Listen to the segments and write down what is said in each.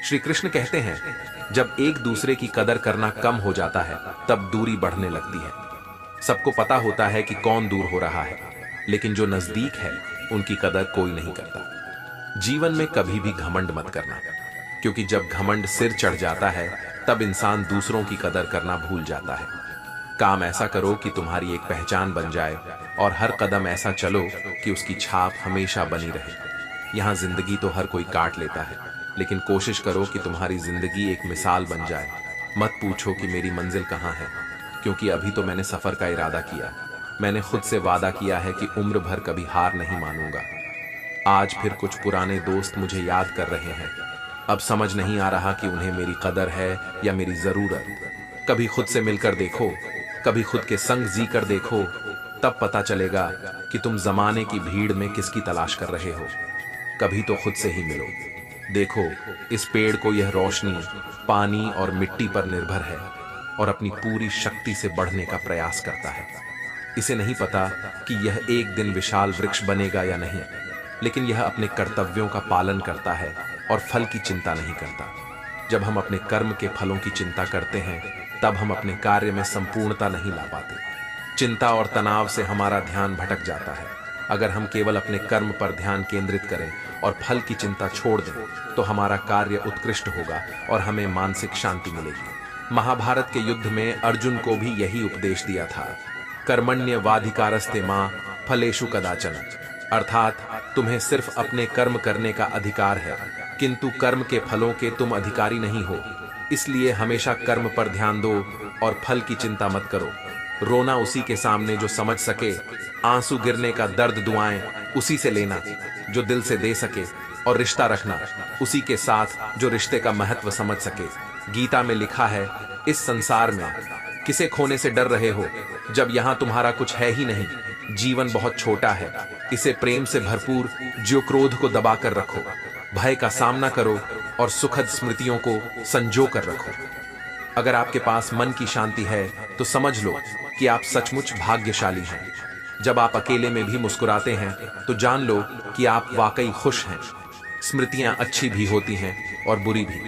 श्री कृष्ण कहते हैं, जब एक दूसरे की कदर करना कम हो जाता है तब दूरी बढ़ने लगती है। सबको पता होता है कि कौन दूर हो रहा है, लेकिन जो नजदीक है उनकी कदर कोई नहीं करता। जीवन में कभी भी घमंड मत करना, क्योंकि जब घमंड सिर चढ़ जाता है तब इंसान दूसरों की कदर करना भूल जाता है। काम ऐसा करो कि तुम्हारी एक पहचान बन जाए और हर कदम ऐसा चलो कि उसकी छाप हमेशा बनी रहे। यहाँ जिंदगी तो हर कोई काट लेता है, लेकिन कोशिश करो कि तुम्हारी जिंदगी एक मिसाल बन जाए। मत पूछो कि मेरी मंजिल कहाँ है, क्योंकि अभी तो मैंने सफर का इरादा किया। मैंने खुद से वादा किया है कि उम्र भर कभी हार नहीं मानूंगा। आज फिर कुछ पुराने दोस्त मुझे याद कर रहे हैं। अब समझ नहीं आ रहा कि उन्हें मेरी कदर है या मेरी जरूरत। कभी खुद से मिलकर देखो, कभी खुद के संग जी कर देखो, तब पता चलेगा कि तुम जमाने की भीड़ में किसकी तलाश कर रहे हो। कभी तो खुद से ही मिलो। देखो, इस पेड़ को यह रोशनी पानी और मिट्टी पर निर्भर है और अपनी पूरी शक्ति से बढ़ने का प्रयास करता है। इसे नहीं पता कि यह एक दिन विशाल वृक्ष बनेगा या नहीं, लेकिन यह अपने कर्तव्यों का पालन करता है और फल की चिंता नहीं करता। जब हम अपने कर्म के फलों की चिंता करते हैं तब हम अपने कार्य में संपूर्णता नहीं ला पाते। चिंता और तनाव से हमारा ध्यान भटक जाता है। अगर हम केवल अपने कर्म पर ध्यान केंद्रित करें और फल की चिंता छोड़ दें तो हमारा कार्य उत्कृष्ट होगा और हमें मानसिक शांति मिलेगी। महाभारत के युद्ध में अर्जुन को भी यही उपदेश दिया था, कर्मण्यवाधिकारस्ते मां फलेषु कदाचन। अर्थात तुम्हें सिर्फ अपने कर्म करने का अधिकार है, किंतु कर्म के फलों के तुम अधिकारी नहीं हो। इसलिए हमेशा कर्म पर ध्यान दो और फल की चिंता मत करो। रोना उसी के सामने जो समझ सके, आंसू गिरने का दर्द दुआएं उसी से लेना जो दिल से दे सके, और रिश्ता रखना उसी के साथ जो रिश्ते का महत्व समझ सके। गीता में लिखा है, इस संसार में किसे खोने से डर रहे हो जब यहां तुम्हारा कुछ है ही नहीं। जीवन बहुत छोटा है, इसे प्रेम से भरपूर जो क्रोध को दबा कर रखो, भय का सामना करो और सुखद स्मृतियों को संजो कर रखो। अगर आपके पास मन की शांति है तो समझ लो कि आप सचमुच भाग्यशाली हैं। जब आप अकेले में भी मुस्कुराते हैं तो जान लो कि आप वाकई खुश हैं। स्मृतियां अच्छी भी होती हैं और बुरी भी।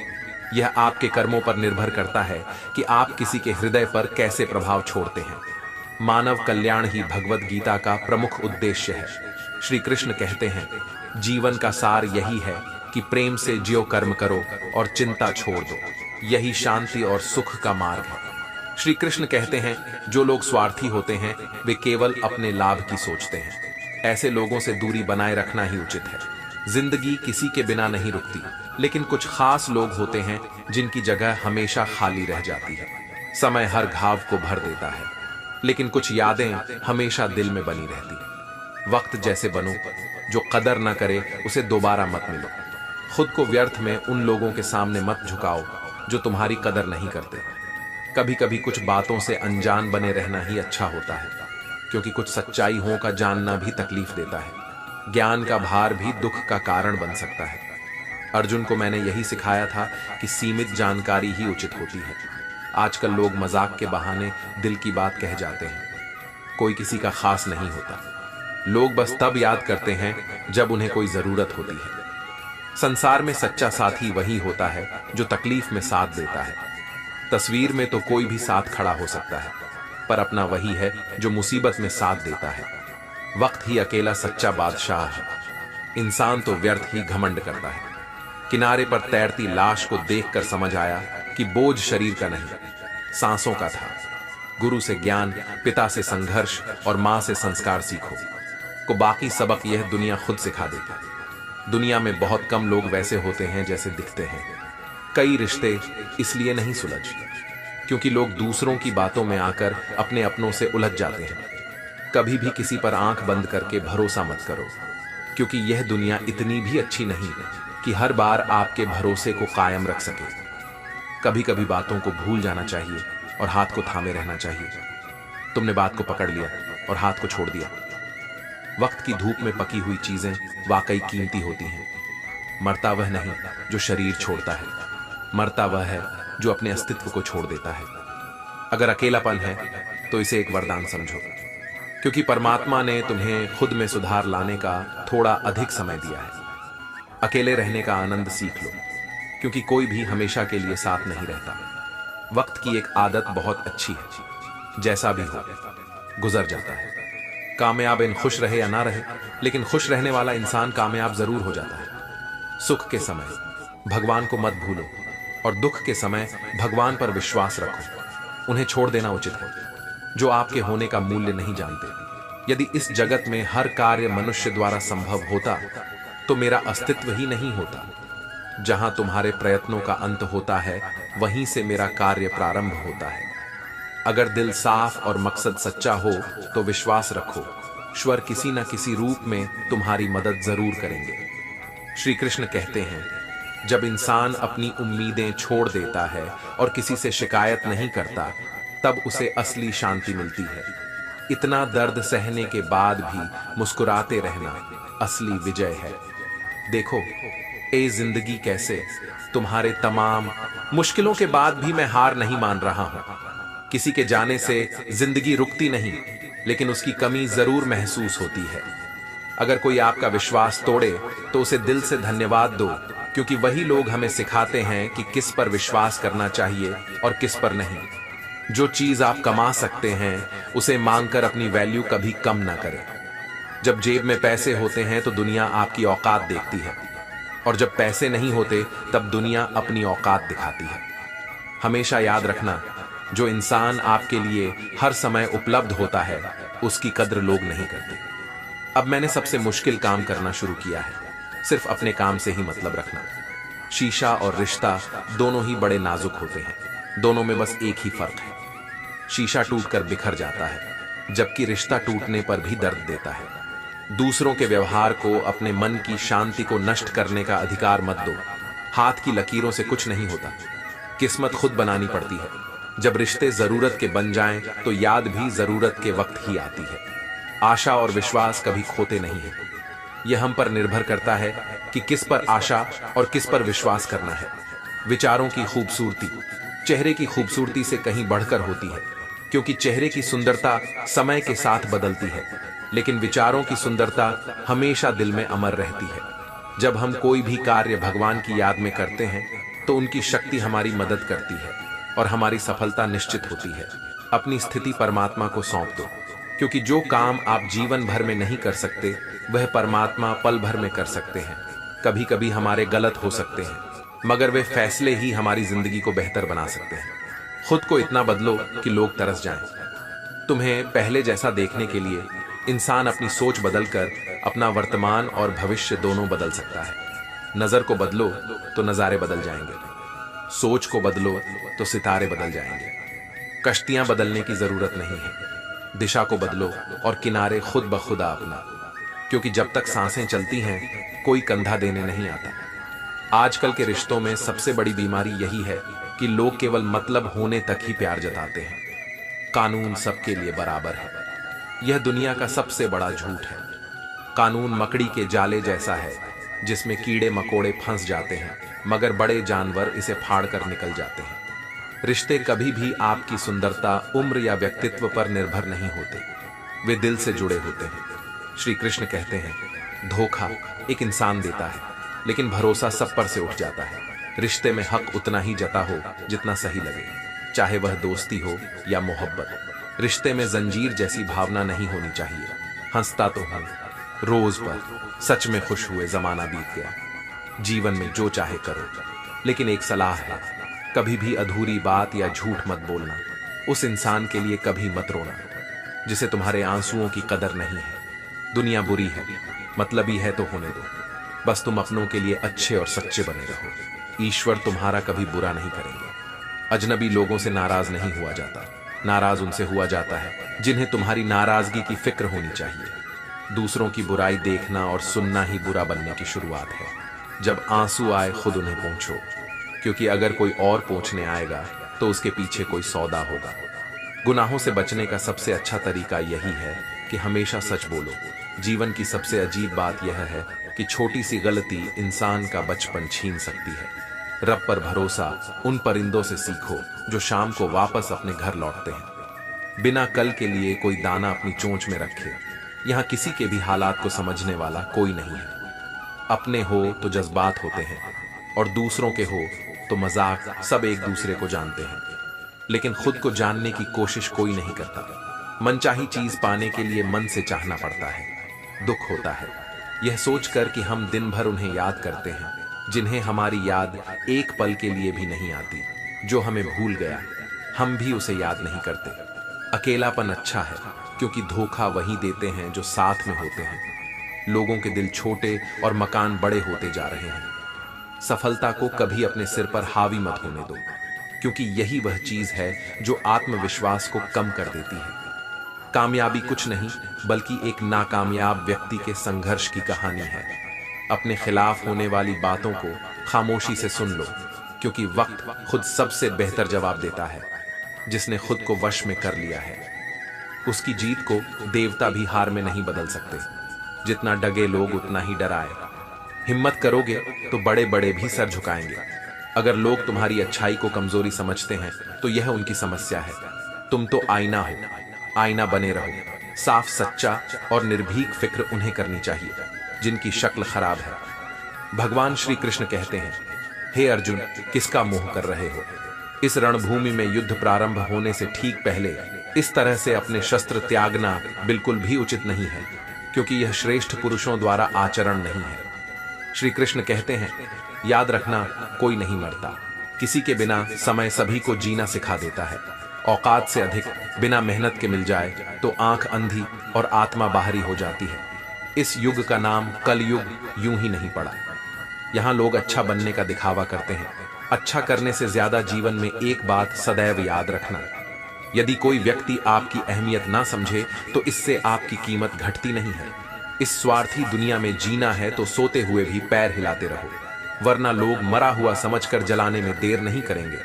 यह आपके कर्मों पर निर्भर करता है कि आप किसी के हृदय पर कैसे प्रभाव छोड़ते हैं। मानव कल्याण ही भगवत गीता का प्रमुख उद्देश्य है। श्री कृष्ण कहते हैं, जीवन का सार यही है कि प्रेम से ज्यो कर्म करो और चिंता छोड़ दो। यही शांति और सुख का मार्ग है। श्री कृष्ण कहते हैं, जो लोग स्वार्थी होते हैं वे केवल अपने लाभ की सोचते हैं। ऐसे लोगों से दूरी बनाए रखना ही उचित है। जिंदगी किसी के बिना नहीं रुकती, लेकिन कुछ खास लोग होते हैं जिनकी जगह हमेशा खाली रह जाती है। समय हर घाव को भर देता है, लेकिन कुछ यादें हमेशा दिल में बनी रहती। वक्त जैसे बनो, जो कदर न करे उसे दोबारा मत मिलो। खुद को व्यर्थ में उन लोगों के सामने मत झुकाओ जो तुम्हारी कदर नहीं करते। कभी कभी कुछ बातों से अनजान बने रहना ही अच्छा होता है, क्योंकि कुछ सच्चाइयों का जानना भी तकलीफ देता है। ज्ञान का भार भी दुख का कारण बन सकता है। अर्जुन को मैंने यही सिखाया था कि सीमित जानकारी ही उचित होती है। आजकल लोग मजाक के बहाने दिल की बात कह जाते हैं। कोई किसी का खास नहीं होता। लोग बस तब याद करते हैं जब उन्हें कोई जरूरत होती है। संसार में सच्चा साथी वही होता है जो तकलीफ में साथ देता है। तस्वीर में तो कोई भी साथ खड़ा हो सकता है, पर अपना वही है जो मुसीबत में साथ देता है। वक्त ही अकेला सच्चा बादशाह है। इंसान तो व्यर्थ ही घमंड करता है। किनारे पर तैरती लाश को देखकर समझ आया कि बोझ शरीर का नहीं, सांसों का था। गुरु से ज्ञान, पिता से संघर्ष और मां से संस्कार सीखो, को बाकी सबक यह दुनिया खुद सिखा देगी। दुनिया में बहुत कम लोग वैसे होते हैं जैसे दिखते हैं। कई रिश्ते इसलिए नहीं सुलझ क्योंकि लोग दूसरों की बातों में आकर अपने अपनों से उलझ जाते हैं। कभी भी किसी पर आंख बंद करके भरोसा मत करो, क्योंकि यह दुनिया इतनी भी अच्छी नहीं कि हर बार आपके भरोसे को कायम रख सके। कभी कभी बातों को भूल जाना चाहिए और हाथ को थामे रहना चाहिए। तुमने बात को पकड़ लिया और हाथ को छोड़ दिया। वक्त की धूप में पकी हुई चीजें वाकई कीमती होती हैं। मरता वह नहीं जो शरीर छोड़ता है, मरता वह है जो अपने अस्तित्व को छोड़ देता है। अगर अकेलापन है तो इसे एक वरदान समझो, क्योंकि परमात्मा ने तुम्हें खुद में सुधार लाने का थोड़ा अधिक समय दिया है। अकेले रहने का आनंद सीख लो। क्योंकि कोई भी हमेशा के लिए साथ नहीं रहता। वक्त की एक आदत बहुत अच्छी है, जैसा भी हो गुजर जाता है। कामयाब इन खुश रहे या ना रहे, लेकिन खुश रहने वाला इंसान कामयाब जरूर हो जाता है। सुख के समय भगवान को मत भूलो और दुख के समय भगवान पर विश्वास रखो। उन्हें छोड़ देना उचित है जो आपके होने का मूल्य नहीं जानते। यदि इस जगत में हर कार्य मनुष्य द्वारा संभव होता तो मेरा अस्तित्व ही नहीं होता। जहां तुम्हारे प्रयत्नों का अंत होता है, वहीं से मेरा कार्य प्रारंभ होता है। अगर दिल साफ और मकसद सच्चा हो तो विश्वास रखो, ईश्वर किसी न किसी रूप में तुम्हारी मदद जरूर करेंगे। श्री कृष्ण कहते हैं, जब इंसान अपनी उम्मीदें छोड़ देता है और किसी से शिकायत नहीं करता, तब उसे असली शांति मिलती है। इतना दर्द सहने के बाद भी मुस्कुराते रहना असली विजय है। देखो ए जिंदगी, कैसे तुम्हारे तमाम मुश्किलों के बाद भी मैं हार नहीं मान रहा हूं। किसी के जाने से जिंदगी रुकती नहीं, लेकिन उसकी कमी जरूर महसूस होती है। अगर कोई आपका विश्वास तोड़े तो उसे दिल से धन्यवाद दो, क्योंकि वही लोग हमें सिखाते हैं कि किस पर विश्वास करना चाहिए और किस पर नहीं। जो चीज आप कमा सकते हैं उसे मांगकर अपनी वैल्यू कभी कम ना करें। जब जेब में पैसे होते हैं तो दुनिया आपकी औकात देखती है, और जब पैसे नहीं होते तब दुनिया अपनी औकात दिखाती है। हमेशा याद रखना, जो इंसान आपके लिए हर समय उपलब्ध होता है उसकी कद्र लोग नहीं करते। अब मैंने सबसे मुश्किल काम करना शुरू किया है, सिर्फ अपने काम से ही मतलब रखना। शीशा और रिश्ता दोनों ही बड़े नाजुक होते हैं, दोनों में बस एक ही फर्क है, शीशा टूटकर बिखर जाता है जबकि रिश्ता टूटने पर भी दर्द देता है। दूसरों के व्यवहार को, अपने मन की शांति को नष्ट करने का अधिकार मत दो। हाथ की लकीरों से कुछ नहीं होता, किस्मत खुद बनानी पड़ती है। जब रिश्ते जरूरत के बन जाएं तो याद भी जरूरत के वक्त ही आती है। आशा और विश्वास कभी खोते नहीं है। यह हम पर निर्भर करता है कि किस पर आशा और किस पर विश्वास करना है। विचारों की खूबसूरती चेहरे की खूबसूरती से कहीं बढ़कर होती है, क्योंकि चेहरे की सुंदरता समय के साथ बदलती है, लेकिन विचारों की सुंदरता हमेशा दिल में अमर रहती है। जब हम कोई भी कार्य भगवान की याद में करते हैं तो उनकी शक्ति हमारी मदद करती है और हमारी सफलता निश्चित होती है। अपनी स्थिति परमात्मा को सौंप दो, क्योंकि जो काम आप जीवन भर में नहीं कर सकते वह परमात्मा पल भर में कर सकते हैं। कभी कभी हमारे गलत हो सकते हैं, मगर वे फैसले ही हमारी जिंदगी को बेहतर बना सकते हैं। खुद को इतना बदलो कि लोग तरस जाएं। तुम्हें पहले जैसा देखने के लिए इंसान अपनी सोच बदलकर अपना वर्तमान और भविष्य दोनों बदल सकता है। नजर को बदलो तो नजारे बदल जाएंगे, सोच को बदलो तो सितारे बदल जाएंगे। कश्तियां बदलने की जरूरत नहीं है, दिशा को बदलो और किनारे खुद ब खुदा अपना, क्योंकि जब तक सांसें चलती हैं कोई कंधा देने नहीं आता। आजकल के रिश्तों में सबसे बड़ी बीमारी यही है कि लोग केवल मतलब होने तक ही प्यार जताते हैं। कानून सबके लिए बराबर है, यह दुनिया का सबसे बड़ा झूठ है। कानून मकड़ी के जाले जैसा है जिसमें कीड़े मकोड़े फंस जाते हैं, मगर बड़े जानवर इसे फाड़कर निकल जाते हैं। रिश्ते कभी भी आपकी सुंदरता, उम्र या व्यक्तित्व पर निर्भर नहीं होते, वे दिल से जुड़े होते हैं। श्री कृष्ण कहते हैं, धोखा एक इंसान देता है, लेकिन भरोसा सब पर से उठ जाता है। रिश्ते में हक उतना ही जता हो जितना सही लगे, चाहे वह दोस्ती हो या मोहब्बत। रिश्ते में जंजीर जैसी भावना नहीं होनी चाहिए। हंसता तो हूं रोज पर, सच में खुश हुए जमाना बीत गया। जीवन में जो चाहे करो, लेकिन एक सलाह है, कभी भी अधूरी बात या झूठ मत बोलना। उस इंसान के लिए कभी मत रोना जिसे तुम्हारे आंसुओं की कदर नहीं है। दुनिया बुरी है, मतलबी है तो होने दो, बस तुम अपनों के लिए अच्छे और सच्चे बने रहो। ईश्वर तुम्हारा कभी बुरा नहीं करेंगे। अजनबी लोगों से नाराज नहीं हुआ जाता, नाराज उनसे हुआ जाता है जिन्हें तुम्हारी नाराजगी की फिक्र होनी चाहिए। दूसरों की बुराई देखना और सुनना ही बुरा बनने की शुरुआत है। जब आंसू आए खुद उन्हें पोंछो, क्योंकि अगर कोई और पोंछने आएगा तो उसके पीछे कोई सौदा होगा। गुनाहों से बचने का सबसे अच्छा तरीका यही है कि हमेशा सच बोलो। जीवन की सबसे अजीब बात यह है कि छोटी सी गलती इंसान का बचपन छीन सकती है। रब पर भरोसा उन परिंदों से सीखो जो शाम को वापस अपने घर लौटते हैं, बिना कल के लिए कोई दाना अपनी चोंच में रखे। यहाँ किसी के भी हालात को समझने वाला कोई नहीं है। अपने हो तो जज्बात होते हैं, और दूसरों के हो तो मजाक, सब एक दूसरे को जानते हैं, लेकिन खुद को जानने की कोशिश कोई नहीं करता। मनचाही चीज पाने के लिए मन से चाहना पड़ता है। दुख होता है यह सोचकर कि हम दिन भर उन्हें याद करते हैं जिन्हें हमारी याद एक पल के लिए भी नहीं आती। जो हमें भूल गया हम भी उसे याद नहीं करते। अकेलापन अच्छा है क्योंकि धोखा वही देते हैं जो साथ में होते हैं। लोगों के दिल छोटे और मकान बड़े होते जा रहे हैं। सफलता को कभी अपने सिर पर हावी मत होने दो, क्योंकि यही वह चीज है जो आत्मविश्वास को कम कर देती है। कामयाबी कुछ नहीं बल्कि एक नाकामयाब व्यक्ति के संघर्ष की कहानी है। अपने खिलाफ होने वाली बातों को खामोशी से सुन लो, क्योंकि वक्त खुद सबसे बेहतर जवाब देता है। जिसने खुद को वश में कर लिया है उसकी जीत को देवता भी हार में नहीं बदल सकते। जितना डगे लोग उतना ही डराए। हिम्मत करोगे तो बड़े बड़े भी सर झुकाएंगे। अगर लोग तुम्हारी अच्छाई को कमजोरी समझते हैं तो यह उनकी समस्या है। तुम तो आईना हो, आईना बने रहो। साफ, सच्चा और निर्भीक फिक्र उन्हें करनी चाहिए जिनकी शक्ल खराब है। भगवान श्री कृष्ण कहते हैं, हे अर्जुन, किसका मोह कर रहे हो? इस रणभूमि में युद्ध प्रारंभ होने से ठीक पहले इस तरह से अपने शस्त्र त्यागना बिल्कुल भी उचित नहीं है, क्योंकि यह श्रेष्ठ पुरुषों द्वारा आचरण नहीं है। श्री कृष्ण कहते हैं, याद रखना, कोई नहीं मरता। किसी के बिना समय सभी को जीना सिखा देता है। औकात से अधिक बिना मेहनत के मिल जाए तो आंख अंधी और आत्मा बाहरी हो जाती है। इस युग का नाम कलयुग यूं ही नहीं पड़ा। यहाँ लोग अच्छा बनने का दिखावा करते हैं। अच्छा करने से ज्यादा जीवन में एक बात सदैव याद रखना, यदि कोई व्यक्ति आपकी अहमियत ना समझे तो इससे आपकी कीमत घटती नहीं है। इस स्वार्थी दुनिया में जीना है तो सोते हुए भी पैर हिलाते रहो, वरना लोग मरा हुआ समझकर जलाने में देर नहीं करेंगे।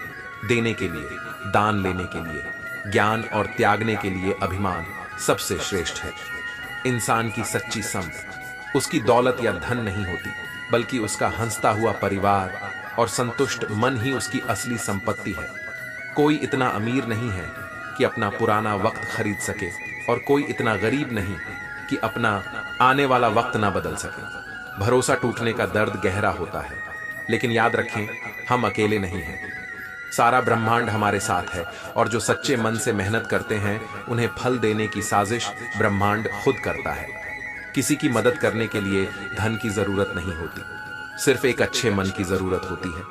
देने के लिए, दान लेने के लिए, ज्ञान और त्यागने के लिए अभिमान सबसे श्रेष्ठ है। इंसान की सच्ची संपत्ति उसकी दौलत या धन नहीं होती, बल्कि उसका हंसता हुआ परिवार और संतुष्ट मन ही उसकी असली संपत्ति है। कोई इतना अमीर नहीं है कि अपना पुराना वक्त खरीद सके, और कोई इतना गरीब नहीं कि अपना आने वाला वक्त ना बदल सके। भरोसा टूटने का दर्द गहरा होता है, लेकिन याद रखें, हम अकेले नहीं हैं। सारा ब्रह्मांड हमारे साथ है, और जो सच्चे मन से मेहनत करते हैं उन्हें फल देने की साजिश ब्रह्मांड खुद करता है। किसी की मदद करने के लिए धन की जरूरत नहीं होती, सिर्फ एक अच्छे मन की जरूरत होती है।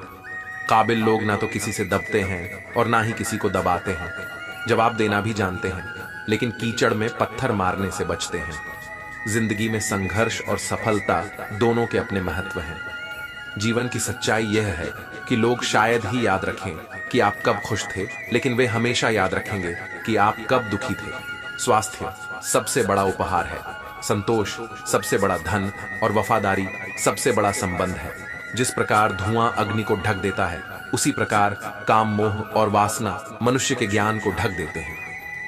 काबिल लोग ना तो किसी से दबते हैं और ना ही किसी को दबाते हैं। जवाब देना भी जानते हैं, लेकिन कीचड़ में पत्थर मारने से बचते हैं। जिंदगी में संघर्ष और सफलता दोनों के अपने महत्व हैं। जीवन की सच्चाई यह है कि लोग शायद ही याद रखें कि आप कब खुश थे, लेकिन वे हमेशा याद रखेंगे कि आप कब दुखी थे। स्वास्थ्य सबसे बड़ा उपहार है, संतोष सबसे बड़ा धन और वफादारी सबसे बड़ा संबंध है। जिस प्रकार धुआं अग्नि को ढक देता है, उसी प्रकार काम, मोह और वासना मनुष्य के ज्ञान को ढक देते हैं।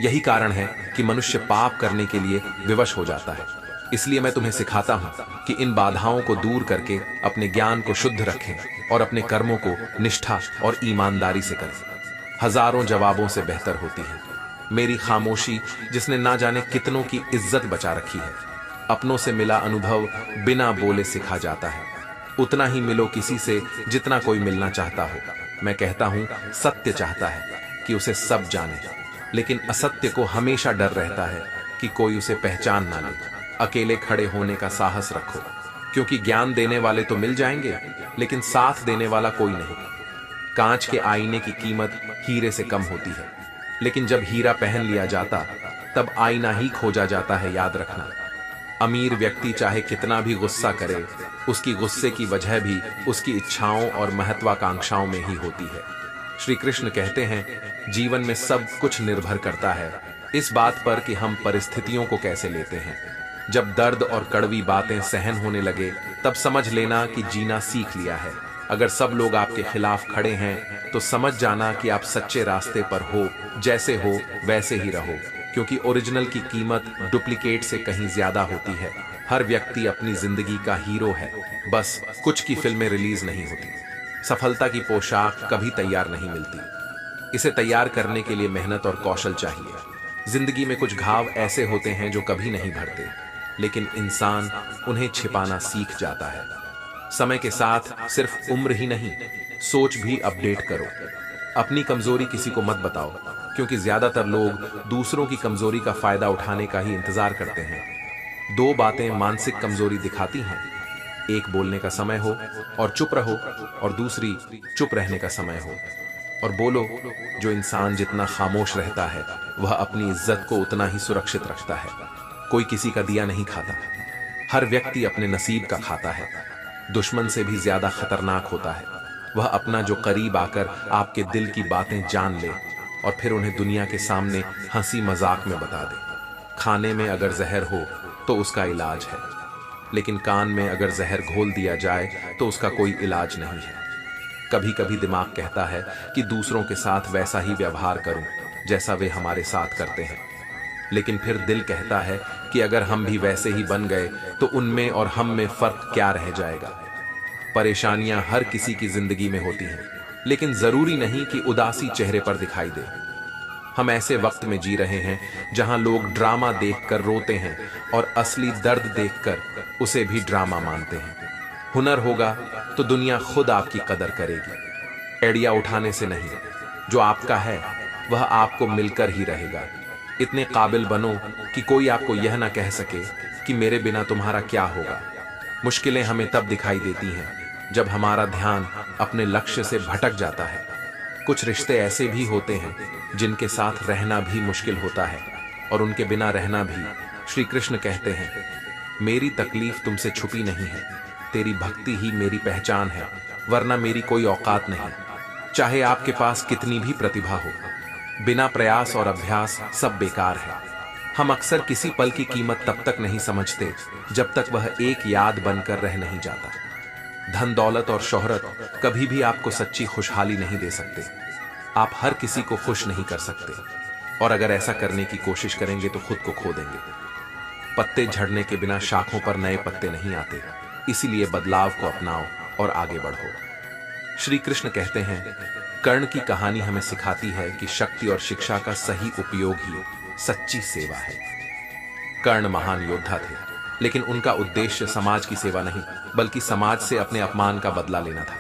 यही कारण है कि मनुष्य पाप करने के लिए विवश हो जाता है। इसलिए मैं तुम्हें सिखाता हूं कि इन बाधाओं को दूर करके अपने ज्ञान को शुद्ध रखें और अपने कर्मों को निष्ठा और ईमानदारी से करें। हजारों जवाबों से बेहतर होती है मेरी खामोशी, जिसने ना जाने कितनों की इज्जत बचा रखी है। अपनों से मिला अनुभव बिना बोले सिखा जाता है। उतना ही मिलो किसी से जितना कोई मिलना चाहता हो। मैं कहता हूं, सत्य चाहता है कि उसे सब जाने, लेकिन असत्य को हमेशा डर रहता है कि कोई उसे पहचान ना ले। अकेले खड़े होने का साहस रखो, क्योंकि ज्ञान देने वाले तो मिल जाएंगे, लेकिन साथ देने वाला कोई नहीं। कांच के आईने की कीमत हीरे से कम होती है, लेकिन जब हीरा पहन लिया जाता तब आईना ही खोजा जाता है, याद रखना। अमीर व्यक्ति चाहे कितना भी गुस्सा करे, उसकी गुस्से की वजह भी उसकी इच्छाओं और महत्वाकांक्षाओं में ही होती है। श्री कृष्ण कहते हैं, जीवन में सब कुछ निर्भर करता है इस बात पर कि हम परिस्थितियों को कैसे लेते हैं। जब दर्द और कड़वी बातें सहन होने लगे, तब समझ लेना कि जीना सीख लिया है। अगर सब लोग आपके खिलाफ खड़े हैं तो समझ जाना कि आप सच्चे रास्ते पर हो। जैसे हो वैसे ही रहो, क्योंकि ओरिजिनल की कीमत डुप्लीकेट से कहीं ज्यादा होती है। हर व्यक्ति अपनी जिंदगी का हीरो है, बस कुछ की फिल्में रिलीज नहीं होती। सफलता की पोशाक कभी तैयार नहीं मिलती, इसे तैयार करने के लिए मेहनत और कौशल चाहिए। जिंदगी में कुछ घाव ऐसे होते हैं जो कभी नहीं भरते, लेकिन इंसान उन्हें छिपाना सीख जाता है। समय के साथ सिर्फ उम्र ही नहीं, सोच भी अपडेट करो। अपनी कमजोरी किसी को मत बताओ, क्योंकि ज्यादातर लोग दूसरों की कमजोरी का फायदा उठाने का ही इंतजार करते हैं। दो बातें मानसिक कमजोरी दिखाती हैं, एक बोलने का समय हो और चुप रहो, और दूसरी चुप रहने का समय हो और बोलो। जो इंसान जितना खामोश रहता है वह अपनी इज्जत को उतना ही सुरक्षित रखता है। कोई किसी का दिया नहीं खाता, हर व्यक्ति अपने नसीब का खाता है। दुश्मन से भी ज्यादा खतरनाक होता है वह अपना जो करीब आकर आपके दिल की बातें जान ले और फिर उन्हें दुनिया के सामने हंसी मजाक में बता दे। खाने में अगर जहर हो तो उसका इलाज है, लेकिन कान में अगर जहर घोल दिया जाए तो उसका कोई इलाज नहीं है। कभी कभी दिमाग कहता है कि दूसरों के साथ वैसा ही व्यवहार करूं जैसा वे हमारे साथ करते हैं, लेकिन फिर दिल कहता है कि अगर हम भी वैसे ही बन गए तो उनमें और हम में फर्क क्या रह जाएगा। परेशानियां हर किसी की जिंदगी में होती हैं, लेकिन जरूरी नहीं कि उदासी चेहरे पर दिखाई दे। हम ऐसे वक्त में जी रहे हैं जहां लोग ड्रामा देखकर रोते हैं और असली दर्द देखकर उसे भी ड्रामा मानते हैं। हुनर होगा तो दुनिया खुद आपकी कदर करेगी। एड़िया उठाने से नहीं, जो आपका है वह आपको मिलकर ही रहेगा। इतने काबिल बनो कि कोई आपको यह ना कह सके कि मेरे बिना तुम्हारा क्या होगा। मुश्किलें हमें तब दिखाई देती हैं जब हमारा ध्यान अपने लक्ष्य से भटक जाता है। कुछ रिश्ते ऐसे भी होते हैं जिनके साथ रहना भी मुश्किल होता है और उनके बिना रहना भी। श्री कृष्ण कहते हैं, मेरी तकलीफ तुमसे छुपी नहीं है, तेरी भक्ति ही मेरी पहचान है, वरना मेरी कोई औकात नहीं। चाहे आपके पास कितनी भी प्रतिभा हो, बिना प्रयास और अभ्यास सब बेकार है। हम अक्सर किसी पल की कीमत तब तक नहीं समझते जब तक वह एक याद बनकर रह नहीं जाता। धन दौलत और शोहरत कभी भी आपको सच्ची खुशहाली नहीं दे सकते। आप हर किसी को खुश नहीं कर सकते, और अगर ऐसा करने की कोशिश करेंगे तो खुद को खो देंगे। पत्ते झड़ने के बिना शाखों पर नए पत्ते नहीं आते, इसीलिए बदलाव को अपनाओ और आगे बढ़ो। श्री कृष्ण कहते हैं, कर्ण की कहानी हमें सिखाती है कि शक्ति और शिक्षा का सही उपयोग ही सच्ची सेवा है। कर्ण महान योद्धा थे, लेकिन उनका उद्देश्य समाज की सेवा नहीं बल्कि समाज से अपने अपमान का बदला लेना था।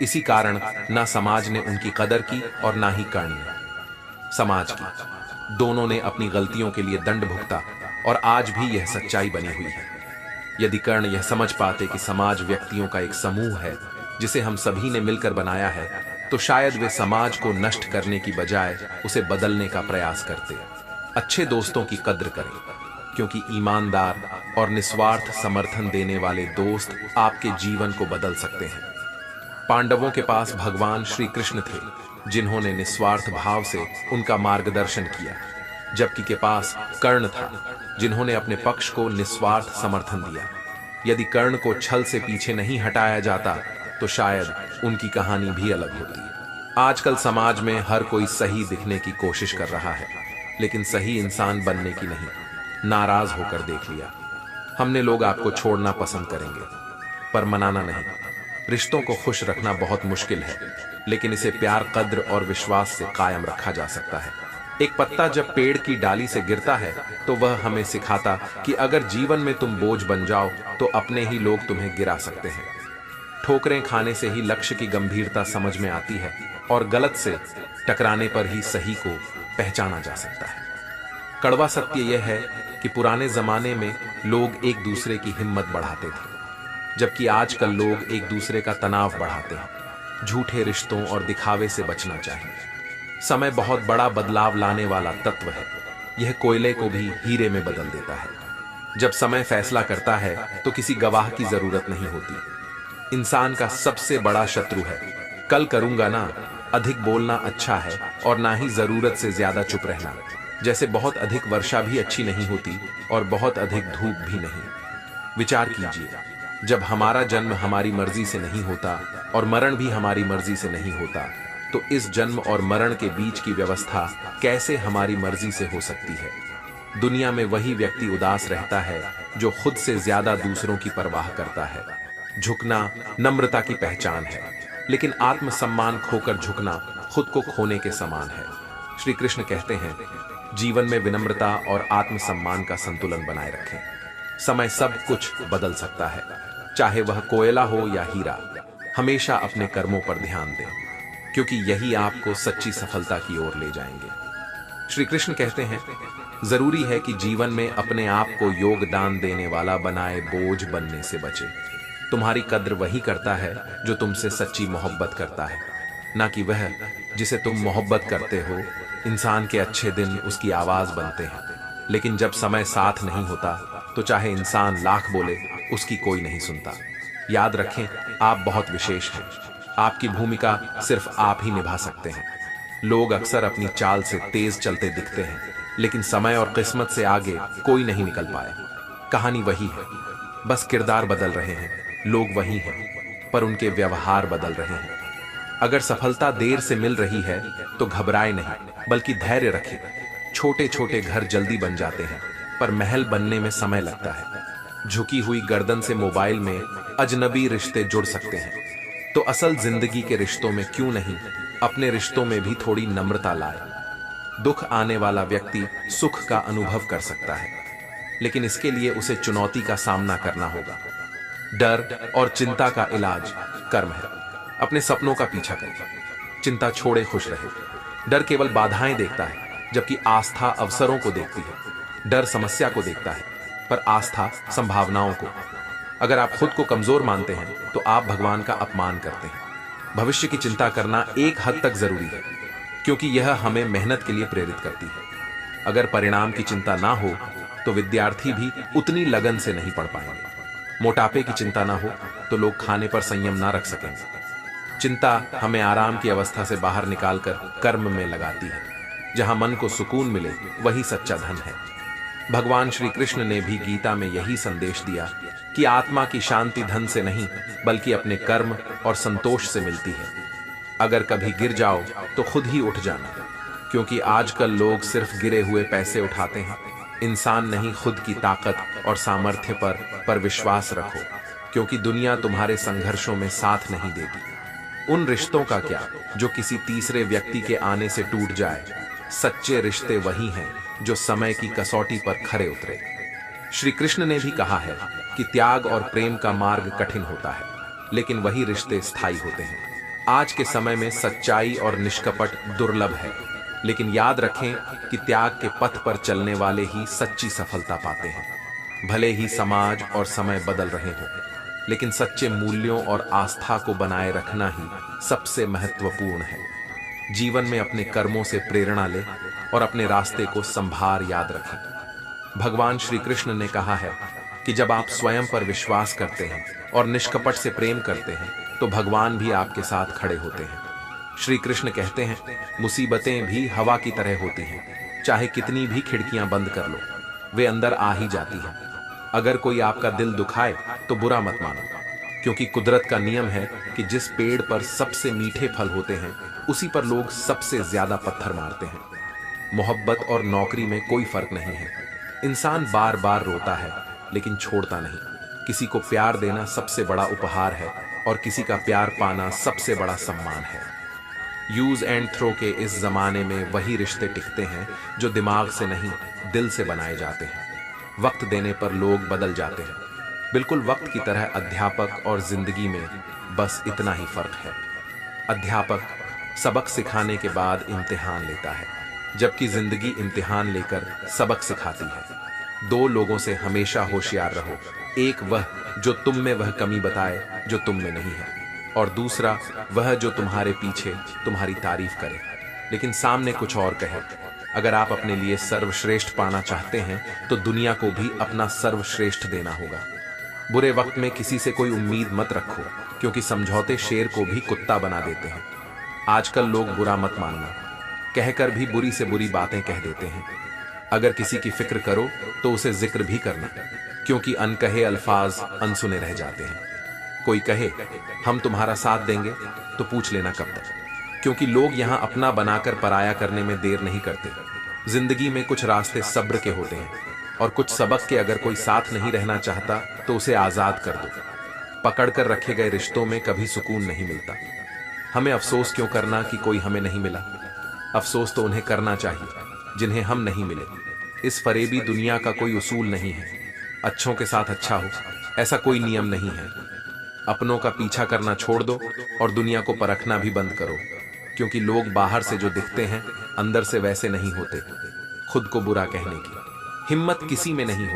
इसी कारण ना समाज ने उनकी कदर की और ना ही कर्ण ने समाज की। दोनों ने अपनी गलतियों के लिए दंड भुगता और आज भी यह सच्चाई बनी हुई है। यदि कर्ण यह समझ पाते कि समाज व्यक्तियों का एक समूह है जिसे हम सभी ने मिलकर बनाया है, तो शायद वे समाज को नष्ट करने की बजाय उसे बदलने का प्रयास करते। अच्छे दोस्तों की कद्र करें, क्योंकि ईमानदार और निस्वार्थ समर्थन देने वाले दोस्त आपके जीवन को बदल सकते हैं। पांडवों के पास भगवान श्री कृष्ण थे, जिन्होंने निस्वार्थ भाव से उनका मार्गदर्शन किया, जबकि के पास कर्ण था, जिन्होंने अपने पक्ष को निस्वार्थ समर्थन दिया। यदि कर्ण को छल से पीछे नहीं हटाया जाता तो शायद उनकी कहानी भी अलग होती। आजकल समाज में हर कोई सही दिखने की कोशिश कर रहा है, लेकिन सही इंसान बनने की नहीं। नाराज होकर देख लिया, हमने लोग आपको छोड़ना पसंद करेंगे, पर मनाना नहीं। रिश्तों को खुश रखना बहुत मुश्किल है, लेकिन इसे प्यार, कद्र और विश्वास से कायम रखा जा सकता है। एक पत्ता जब पेड़ की डाली से गिरता है तो वह हमें सिखाता कि अगर जीवन में तुम बोझ बन जाओ तो अपने ही लोग तुम्हें गिरा सकते हैं। ठोकरें खाने से ही लक्ष्य की गंभीरता समझ में आती है, और गलत से टकराने पर ही सही को पहचाना जा सकता है। कड़वा सत्य यह है कि पुराने जमाने में लोग एक दूसरे की हिम्मत बढ़ाते थे, जबकि आजकल लोग एक दूसरे का तनाव बढ़ाते हैं। झूठे रिश्तों और दिखावे से बचना चाहिए। समय बहुत बड़ा बदलाव लाने वाला तत्व है, यह कोयले को भी हीरे में बदल देता है। जब समय फैसला करता है तो किसी गवाह की जरूरत नहीं होती। इंसान का सबसे बड़ा शत्रु है कल करूंगा ना। अधिक बोलना अच्छा है और ना ही जरूरत से ज्यादा चुप रहना। जैसे बहुत अधिक वर्षा भी अच्छी नहीं होती और बहुत अधिक धूप भी नहीं। विचार कीजिए, जब हमारा जन्म हमारी मर्जी से नहीं होता और मरण भी हमारी मर्जी से नहीं होता, तो इस जन्म और मरण के बीच की व्यवस्था कैसे हमारी मर्जी से हो सकती है। दुनिया में वही व्यक्ति उदास रहता है जो खुद से ज्यादा दूसरों की परवाह करता है। झुकना नम्रता की पहचान है, लेकिन आत्मसम्मान खोकर झुकना खुद को खोने के समान है। श्री कृष्ण कहते हैं, जीवन में विनम्रता और आत्मसम्मान का संतुलन बनाए रखें। समय सब कुछ बदल सकता है, चाहे वह कोयला हो या हीरा, हमेशा अपने कर्मों पर ध्यान दें, क्योंकि यही आपको सच्ची सफलता की ओर ले जाएंगे। श्री कृष्ण कहते हैं, जरूरी है कि जीवन में अपने आप को योगदान देने वाला बनाए बोझ बनने से बचे। तुम्हारी कद्र वही करता है जो तुमसे सच्ची मोहब्बत करता है, ना कि वह जिसे तुम मोहब्बत करते हो। इंसान के अच्छे दिन उसकी आवाज बनते हैं, लेकिन जब समय साथ नहीं होता तो चाहे इंसान लाख बोले, उसकी कोई नहीं सुनता। याद रखें, आप बहुत विशेष हैं। आपकी भूमिका सिर्फ आप ही निभा सकते हैं। लोग अक्सर अपनी चाल से तेज चलते दिखते हैं, लेकिन समय और किस्मत से आगे कोई नहीं निकल पाया। कहानी वही है, बस किरदार बदल रहे हैं। लोग वही हैं, पर उनके व्यवहार बदल रहे हैं। अगर सफलता देर से मिल रही है तो घबराए नहीं, बल्कि धैर्य रखें। छोटे छोटे घर जल्दी बन जाते हैं, पर महल बनने में समय लगता है। झुकी हुई गर्दन से मोबाइल में अजनबी रिश्ते जुड़ सकते हैं, तो असल जिंदगी के रिश्तों में क्यों नहीं अपने रिश्तों में भी थोड़ी नम्रता लाए। दुख आने वाला व्यक्ति सुख का अनुभव कर सकता है, लेकिन इसके लिए उसे चुनौती का सामना करना होगा। डर और चिंता का इलाज कर्म है। अपने सपनों का पीछा करें, चिंता छोड़े खुश रहे। डर केवल बाधाएं देखता है, जबकि आस्था अवसरों को देखती है। डर समस्या को देखता है, पर आस्था संभावनाओं को। अगर आप खुद को कमजोर मानते हैं तो आप भगवान का अपमान करते हैं। भविष्य की चिंता करना एक हद तक जरूरी है, क्योंकि यह हमें मेहनत के लिए प्रेरित करती है। अगर परिणाम की चिंता ना हो तो विद्यार्थी भी उतनी लगन से नहीं पढ़ पाएंगे। मोटापे की चिंता ना हो तो लोग खाने पर संयम ना रख सकेंगे। चिंता हमें आराम की अवस्था से बाहर निकालकर कर्म में लगाती है। जहां मन को सुकून मिले वही सच्चा धन है। भगवान श्री कृष्ण ने भी गीता में यही संदेश दिया कि आत्मा की शांति धन से नहीं, बल्कि अपने कर्म और संतोष से मिलती है। अगर कभी गिर जाओ तो खुद ही उठ जाना, क्योंकि आजकल लोग सिर्फ गिरे हुए पैसे उठाते हैं। इंसान नहीं, खुद की ताकत और सामर्थ्य पर विश्वास रखो, क्योंकि दुनिया तुम्हारे संघर्षों में साथ नहीं देगी। उन रिश्तों का क्या जो किसी तीसरे व्यक्ति के आने से टूट जाए। सच्चे रिश्ते वही हैं जो समय की कसौटी पर खरे उतरे। श्री कृष्ण ने भी कहा है कि त्याग और प्रेम का मार्ग कठिन होता है, लेकिन वही रिश्ते स्थायी होते हैं। आज के समय में सच्चाई और निष्कपट दुर्लभ है, लेकिन याद रखें कि त्याग के पथ पर चलने वाले ही सच्ची सफलता पाते हैं। भले ही समाज और समय बदल रहे हों, लेकिन सच्चे मूल्यों और आस्था को बनाए रखना ही सबसे महत्वपूर्ण है। जीवन में अपने कर्मों से प्रेरणा ले और अपने रास्ते को संभार याद रखें। भगवान श्री कृष्ण ने कहा है कि जब आप स्वयं पर विश्वास करते हैं और निष्कपट से प्रेम करते हैं, तो भगवान भी आपके साथ खड़े होते हैं। श्री कृष्ण कहते हैं, मुसीबतें भी हवा की तरह होती हैं, चाहे कितनी भी खिड़कियां बंद कर लो, वे अंदर आ ही जाती हैं। अगर कोई आपका दिल दुखाए तो बुरा मत मानो, क्योंकि कुदरत का नियम है कि जिस पेड़ पर सबसे मीठे फल होते हैं, उसी पर लोग सबसे ज्यादा पत्थर मारते हैं। मोहब्बत और नौकरी में कोई फर्क नहीं है। इंसान बार बार रोता है, लेकिन छोड़ता नहीं। किसी को प्यार देना सबसे बड़ा उपहार है, और किसी का प्यार पाना सबसे बड़ा सम्मान है। यूज एंड थ्रो के इस जमाने में वही रिश्ते टिकते हैं जो दिमाग से नहीं, दिल से बनाए जाते हैं। वक्त देने पर लोग बदल जाते हैं, बिल्कुल वक्त की तरह अध्यापक और जिंदगी में बस इतना ही फर्क है। अध्यापक सबक सिखाने के बाद इम्तिहान लेता है, जबकि जिंदगी इम्तिहान लेकर सबक सिखाती है। दो लोगों से हमेशा होशियार रहो, एक वह जो तुम में वह कमी बताए जो तुम में नहीं है, और दूसरा वह जो तुम्हारे पीछे तुम्हारी तारीफ करे लेकिन सामने कुछ और कहे। अगर आप अपने लिए सर्वश्रेष्ठ पाना चाहते हैं तो दुनिया को भी अपना सर्वश्रेष्ठ देना होगा। बुरे वक्त में किसी से कोई उम्मीद मत रखो, क्योंकि समझौते शेर को भी कुत्ता बना देते हैं। आजकल लोग बुरा मत मानना कहकर भी बुरी से बुरी बातें कह देते हैं। अगर किसी की फिक्र करो तो उसे जिक्र भी करना, क्योंकि अनकहे अल्फाज अनसुने रह जाते हैं। कोई कहे हम तुम्हारा साथ देंगे तो पूछ लेना कब तक, क्योंकि लोग यहां अपना बनाकर पराया करने में देर नहीं करते। जिंदगी में कुछ रास्ते सब्र के होते हैं, और कुछ सबक के। अगर कोई साथ नहीं रहना चाहता तो उसे आजाद कर दो। पकड़ कर रखे गए रिश्तों में कभी सुकून नहीं मिलता। हमें अफसोस क्यों करना कि कोई हमें नहीं मिला। अफसोस तो उन्हें करना चाहिए जिन्हें हम नहीं मिले। इस फरेबी दुनिया का कोई उसूल नहीं है। अच्छों के साथ अच्छा हो, ऐसा कोई नियम नहीं है। अपनों का पीछा करना छोड़ दो और दुनिया को परखना भी बंद करो, क्योंकि लोग बाहर से जो दिखते हैं अंदर से वैसे नहीं होते। खुद को बुरा कहने की हिम्मत किसी में नहीं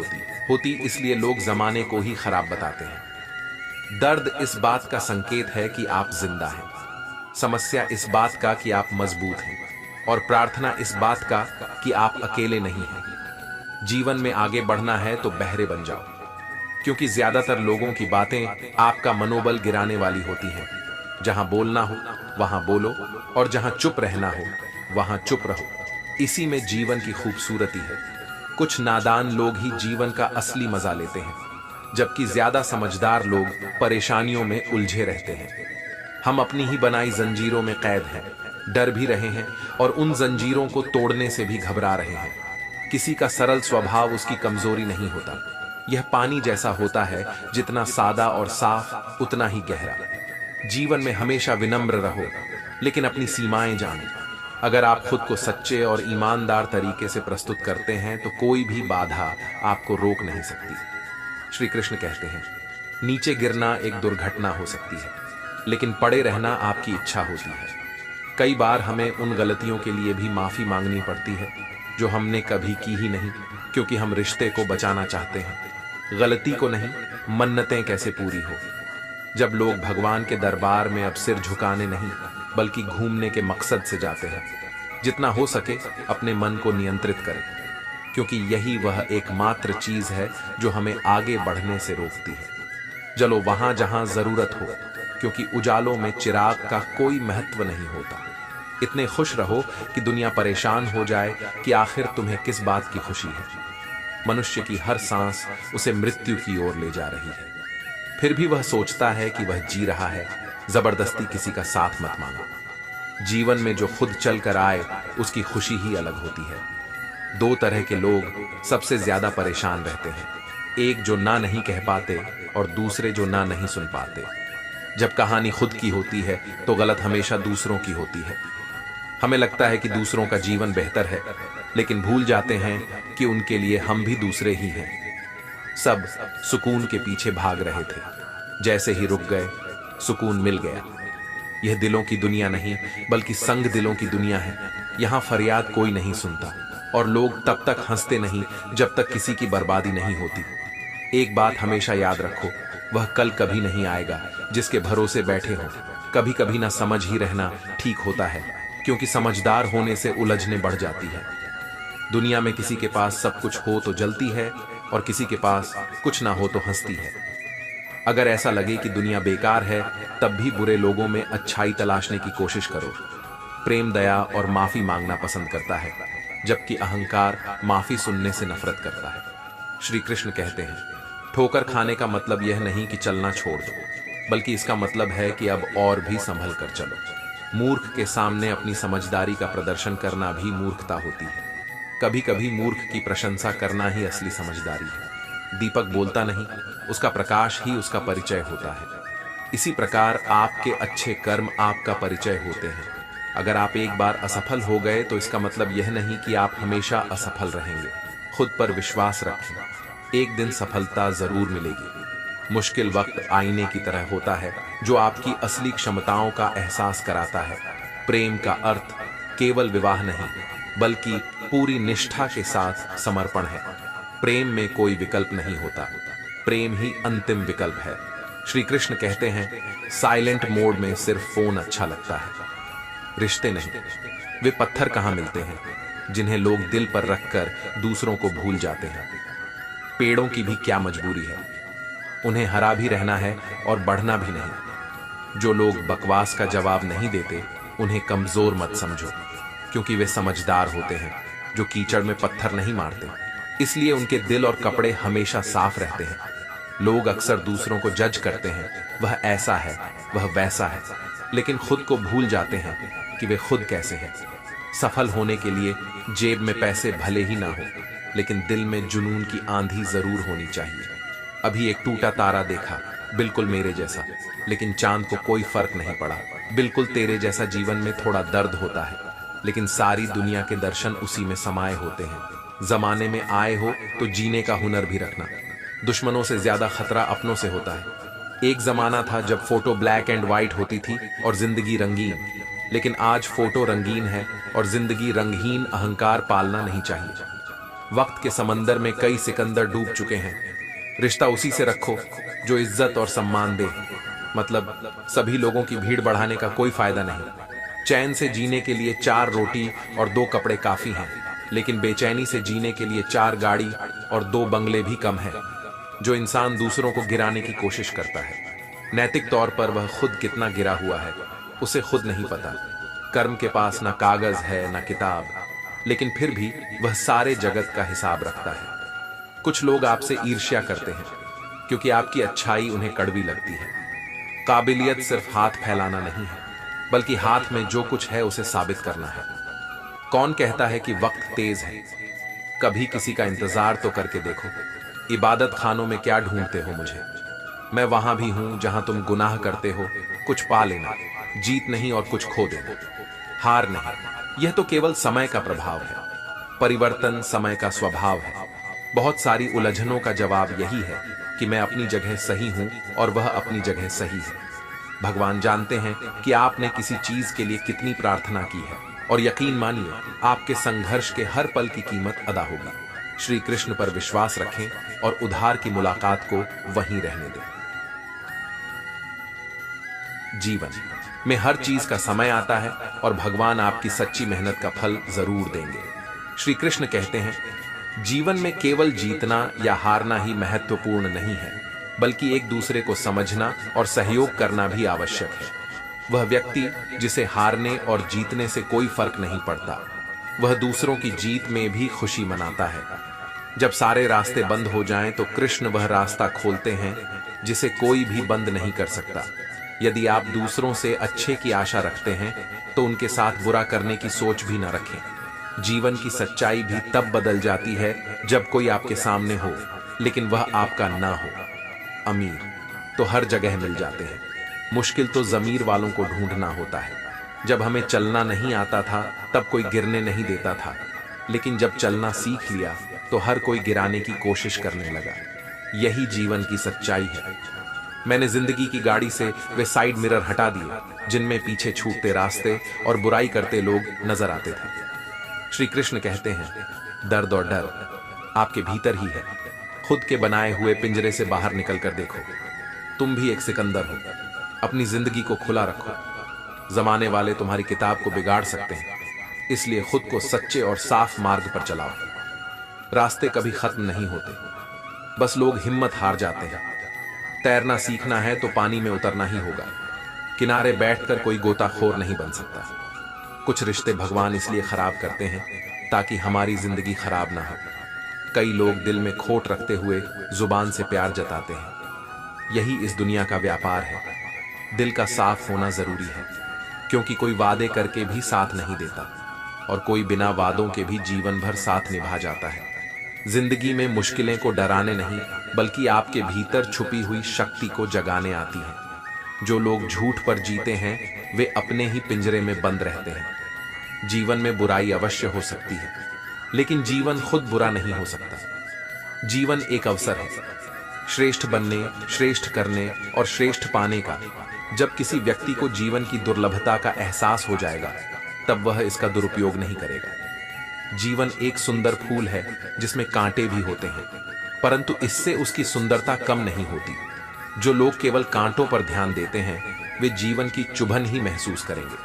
होती इसलिए लोग जमाने को ही खराब बताते हैं। दर्द इस बात का संकेत है कि आप जिंदा हैं, समस्या इस बात का कि आप मजबूत हैं, और प्रार्थना इस बात का कि आप अकेले नहीं हैं। जीवन में आगे बढ़ना है तो बहरे बन जाओ, क्योंकि ज्यादातर लोगों की बातें आपका मनोबल गिराने वाली होती हैं। जहां बोलना हो वहां बोलो, और जहां चुप रहना हो वहां चुप रहो। इसी में जीवन की खूबसूरती है। कुछ नादान लोग ही जीवन का असली मजा लेते हैं, जबकि ज्यादा समझदार लोग परेशानियों में उलझे रहते हैं। हम अपनी ही बनाई जंजीरों में कैद हैं, डर भी रहे हैं और उन जंजीरों को तोड़ने से भी घबरा रहे हैं। किसी का सरल स्वभाव उसकी कमजोरी नहीं होता। यह पानी जैसा होता है, जितना सादा और साफ उतना ही गहरा। जीवन में हमेशा विनम्र रहो, लेकिन अपनी सीमाएं जानो। अगर आप खुद को सच्चे और ईमानदार तरीके से प्रस्तुत करते हैं तो कोई भी बाधा आपको रोक नहीं सकती। श्री कृष्ण कहते हैं, नीचे गिरना एक दुर्घटना हो सकती है, लेकिन पड़े रहना आपकी इच्छा होती है। कई बार हमें उन गलतियों के लिए भी माफी मांगनी पड़ती है जो हमने कभी की ही नहीं, क्योंकि हम रिश्ते को बचाना चाहते हैं, गलती को नहीं। मन्नतें कैसे पूरी हो जब लोग भगवान के दरबार में अब सिर झुकाने नहीं बल्कि घूमने के मकसद से जाते हैं। जितना हो सके अपने मन को नियंत्रित करें, क्योंकि यही वह एकमात्र चीज है जो हमें आगे बढ़ने से रोकती है। चलो वहां जहां जरूरत हो, क्योंकि उजालों में चिराग का कोई महत्व नहीं होता। इतने खुश रहो कि दुनिया परेशान हो जाए कि आखिर तुम्हें किस बात की खुशी है। मनुष्य की हर सांस उसे मृत्यु की ओर ले जा रही है, फिर भी वह सोचता है कि वह जी रहा है। जबरदस्ती किसी का साथ मत मांगो। जीवन में जो खुद चल कर आए उसकी खुशी ही अलग होती है। दो तरह के लोग सबसे ज्यादा परेशान रहते हैं, एक जो ना नहीं कह पाते और दूसरे जो ना नहीं सुन पाते। जब कहानी खुद की होती है तो गलत हमेशा दूसरों की होती है। हमें लगता है कि दूसरों का जीवन बेहतर है, लेकिन भूल जाते हैं कि उनके लिए हम भी दूसरे ही हैं। सब सुकून के पीछे भाग रहे थे, जैसे ही रुक गए सुकून मिल गया। यह दिलों की दुनिया नहीं बल्कि संग दिलों की दुनिया है। यहाँ फरियाद कोई नहीं सुनता और लोग तब तक हंसते नहीं जब तक किसी की बर्बादी नहीं होती। एक बात हमेशा याद रखो, वह कल कभी नहीं आएगा जिसके भरोसे बैठे हो। कभी कभी ना समझ ही रहना ठीक होता है, क्योंकि समझदार होने से उलझने बढ़ जाती है। दुनिया में किसी के पास सब कुछ हो तो जलती है और किसी के पास कुछ ना हो तो हंसती है। अगर ऐसा लगे कि दुनिया बेकार है, तब भी बुरे लोगों में अच्छाई तलाशने की कोशिश करो। प्रेम दया और माफी मांगना पसंद करता है, जबकि अहंकार माफी सुनने से नफरत करता है। श्री कृष्ण कहते हैं, ठोकर खाने का मतलब यह नहीं कि चलना छोड़ दो, बल्कि इसका मतलब है कि अब और भी संभल कर चलो। मूर्ख के सामने अपनी समझदारी का प्रदर्शन करना भी मूर्खता होती है। कभी कभी मूर्ख की प्रशंसा करना ही असली समझदारी है। दीपक बोलता नहीं, उसका प्रकाश ही उसका परिचय होता है। इसी प्रकार आपके अच्छे कर्म आपका परिचय होते हैं। अगर आप एक बार असफल हो गए तो इसका मतलब यह नहीं कि आप हमेशा असफल रहेंगे। खुद पर विश्वास रखें, एक दिन सफलता जरूर मिलेगी। मुश्किल वक्त आईने की तरह होता है जो आपकी असली क्षमताओं का एहसास कराता है। प्रेम का अर्थ केवल विवाह नहीं बल्कि पूरी निष्ठा के साथ समर्पण है। प्रेम में कोई विकल्प नहीं होता, प्रेम ही अंतिम विकल्प है। श्री कृष्ण कहते हैं, साइलेंट मोड में सिर्फ फोन अच्छा लगता है, रिश्ते नहीं। वे पत्थर कहां मिलते हैं जिन्हें लोग दिल पर रखकर दूसरों को भूल जाते हैं। पेड़ों की भी क्या मजबूरी है, उन्हें हरा भी रहना है और बढ़ना भी नहीं। जो लोग बकवास का जवाब नहीं देते उन्हें कमजोर मत समझो, क्योंकि वे समझदार होते हैं जो कीचड़ में पत्थर नहीं मारते। इसलिए उनके दिल और कपड़े हमेशा साफ रहते हैं। लोग अक्सर दूसरों को जज करते हैं, वह ऐसा है, वह वैसा है, लेकिन खुद को भूल जाते हैं कि वे खुद कैसे हैं। सफल होने के लिए जेब में पैसे भले ही ना हो, लेकिन दिल में जुनून की आंधी जरूर होनी चाहिए। अभी एक टूटा तारा देखा, बिल्कुल मेरे जैसा, लेकिन चांद को कोई फर्क नहीं पड़ा। बिल्कुल तेरे जैसा जीवन में थोड़ा दर्द होता है, लेकिन सारी दुनिया के दर्शन उसी में समाये होते हैं। जमाने में आए हो तो जीने का हुनर भी रखना। दुश्मनों से ज्यादा खतरा अपनों से होता है। एक जमाना था जब फोटो ब्लैक एंड व्हाइट होती थी और जिंदगी रंगीन, लेकिन आज फोटो रंगीन है और जिंदगी रंगहीन। अहंकार पालना नहीं चाहिए। वक्त के समंदर में कई सिकंदर डूब चुके हैं। रिश्ता उसी से रखो जो इज्जत और सम्मान दे। मतलब सभी लोगों की भीड़ बढ़ाने का कोई फायदा नहीं। चैन से जीने के लिए 4 रोटी और 2 कपड़े काफी हैं, लेकिन बेचैनी से जीने के लिए 4 गाड़ी और 2 बंगले भी कम है। जो इंसान दूसरों को गिराने की कोशिश करता है, नैतिक तौर पर वह खुद कितना गिरा हुआ है उसे खुद नहीं पता। कर्म के पास ना कागज है ना किताब, लेकिन फिर भी वह सारे जगत का हिसाब रखता है। कुछ लोग आपसे ईर्ष्या करते हैं क्योंकि आपकी अच्छाई उन्हें कड़वी लगती है। काबिलियत सिर्फ हाथ फैलाना नहीं है, बल्कि हाथ में जो कुछ है उसे साबित करना है। कौन कहता है कि वक्त तेज है? कभी किसी का इंतजार तो करके देखो। इबादत खानों में क्या ढूंढते हो मुझे? मैं वहां भी हूं जहां तुम गुनाह करते हो। कुछ पा लेना, जीत नहीं और कुछ खो देना, हार नहीं। यह तो केवल समय का प्रभाव है। परिवर्तन समय का स्वभाव है। बहुत सारी उलझनों का जवाब यही है कि मैं अपनी जगह सही हूं और वह अपनी जगह सही है। भगवान जानते हैं कि आपने किसी चीज के लिए कितनी प्रार्थना की है, और यकीन मानिए आपके संघर्ष के हर पल की कीमत अदा होगी। श्री कृष्ण पर विश्वास रखें और उधार की मुलाकात को वहीं रहने दें। जीवन में हर चीज का समय आता है और भगवान आपकी सच्ची मेहनत का फल जरूर देंगे। श्री कृष्ण कहते हैं, जीवन में केवल जीतना या हारना ही महत्वपूर्ण नहीं है, बल्कि एक दूसरे को समझना और सहयोग करना भी आवश्यक है। वह व्यक्ति जिसे हारने और जीतने से कोई फर्क नहीं पड़ता, वह दूसरों की जीत में भी खुशी मनाता है। जब सारे रास्ते बंद हो जाएं तो कृष्ण वह रास्ता खोलते हैं जिसे कोई भी बंद नहीं कर सकता। यदि आप दूसरों से अच्छे की आशा रखते हैं तो उनके साथ बुरा करने की सोच भी न रखें। जीवन की सच्चाई भी तब बदल जाती है जब कोई आपके सामने हो लेकिन वह आपका ना हो। अमीर तो हर जगह मिल जाते हैं, मुश्किल तो जमीर वालों को ढूंढना होता है। जब हमें चलना नहीं आता था तब कोई गिरने नहीं देता था, लेकिन जब चलना सीख लिया तो हर कोई गिराने की कोशिश करने लगा। यही जीवन की सच्चाई है। मैंने जिंदगी की गाड़ी से वे साइड मिरर हटा दिए जिनमें पीछे छूटते रास्ते और बुराई करते लोग नजर आते थे। श्री कृष्ण कहते हैं, दर्द और डर आपके भीतर ही है। खुद के बनाए हुए पिंजरे से बाहर निकल कर देखो। तुम भी एक सिकंदर हो। अपनी जिंदगी को खुला रखो। जमाने वाले तुम्हारी किताब को बिगाड़ सकते हैं, इसलिए खुद को सच्चे और साफ मार्ग पर चलाओ। रास्ते कभी खत्म नहीं होते, बस लोग हिम्मत हार जाते हैं। तैरना सीखना है तो पानी में उतरना ही होगा। किनारे बैठकर कोई गोताखोर नहीं बन सकता। कुछ रिश्ते भगवान इसलिए खराब करते हैं ताकि हमारी जिंदगी खराब ना हो। कई लोग दिल में खोट रखते हुए जुबान से प्यार जताते हैं। यही इस दुनिया का व्यापार है। दिल का साफ होना जरूरी है, क्योंकि कोई वादे करके भी साथ नहीं देता और कोई बिना वादों के भी जीवन भर साथ निभा जाता है। जिंदगी में मुश्किलें को डराने नहीं, बल्कि आपके भीतर छुपी हुई शक्ति को जगाने आती हैं। जो लोग झूठ पर जीते हैं वे अपने ही पिंजरे में बंद रहते हैं। जीवन में बुराई अवश्य हो सकती है, लेकिन जीवन खुद बुरा नहीं हो सकता। जीवन एक अवसर है श्रेष्ठ बनने, श्रेष्ठ करने और श्रेष्ठ पाने का। जब किसी व्यक्ति को जीवन की दुर्लभता का एहसास हो जाएगा तब वह इसका दुरुपयोग नहीं करेगा। जीवन एक सुंदर फूल है जिसमें कांटे भी होते हैं, परंतु इससे उसकी सुंदरता कम नहीं होती। जो लोग केवल कांटों पर ध्यान देते हैं वे जीवन की चुभन ही महसूस करेंगे,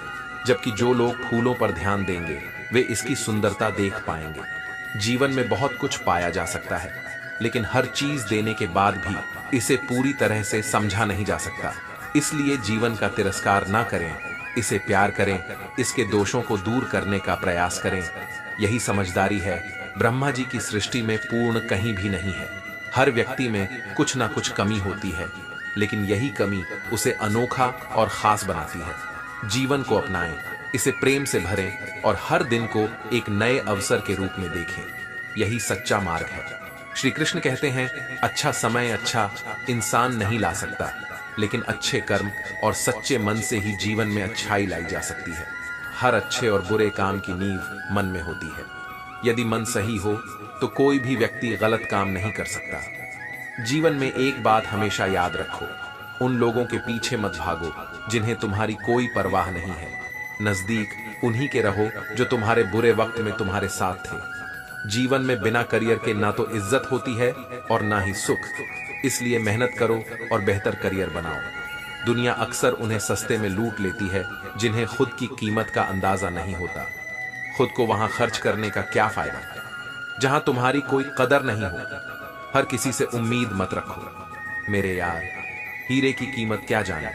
जबकि जो लोग फूलों पर ध्यान देंगे वे इसकी सुंदरता देख पाएंगे। जीवन में बहुत कुछ पाया जा सकता है, लेकिन हर चीज देने के बाद भी इसे पूरी तरह से समझा नहीं जा सकता। इसलिए जीवन का तिरस्कार ना करें, इसे प्यार करें, इसके दोषों को दूर करने का प्रयास करें। यही समझदारी है। ब्रह्मा जी की सृष्टि में पूर्ण कहीं भी नहीं है। हर व्यक्ति में कुछ ना कुछ कमी होती है, लेकिन यही कमी उसे अनोखा और खास बनाती है। जीवन को अपनाएं, इसे प्रेम से भरें और हर दिन को एक नए अवसर के रूप में देखें। यही सच्चा मार्ग है। श्री कृष्ण कहते हैं, अच्छा समय अच्छा इंसान नहीं ला सकता, लेकिन अच्छे कर्म और सच्चे मन से ही जीवन में अच्छाई लाई जा सकती है। हर अच्छे और बुरे काम की नींव मन में होती है। यदि मन सही हो तो कोई भी व्यक्ति गलत काम नहीं कर सकता। जीवन में एक बात हमेशा याद रखो, उन लोगों के पीछे मत भागो जिन्हें तुम्हारी कोई परवाह नहीं है। नजदीक उन्हीं के रहो जो तुम्हारे बुरे वक्त में तुम्हारे साथ थे। जीवन में बिना करियर के ना तो इज्जत होती है और ना ही सुख, इसलिए मेहनत करो और बेहतर करियर बनाओ। दुनिया अक्सर उन्हें सस्ते में लूट लेती है जिन्हें खुद की कीमत का अंदाजा नहीं होता। खुद को वहां खर्च करने का क्या फायदा जहां तुम्हारी कोई कदर नहीं हो। हर किसी से उम्मीद मत रखो मेरे यार, हीरे की कीमत क्या जाने।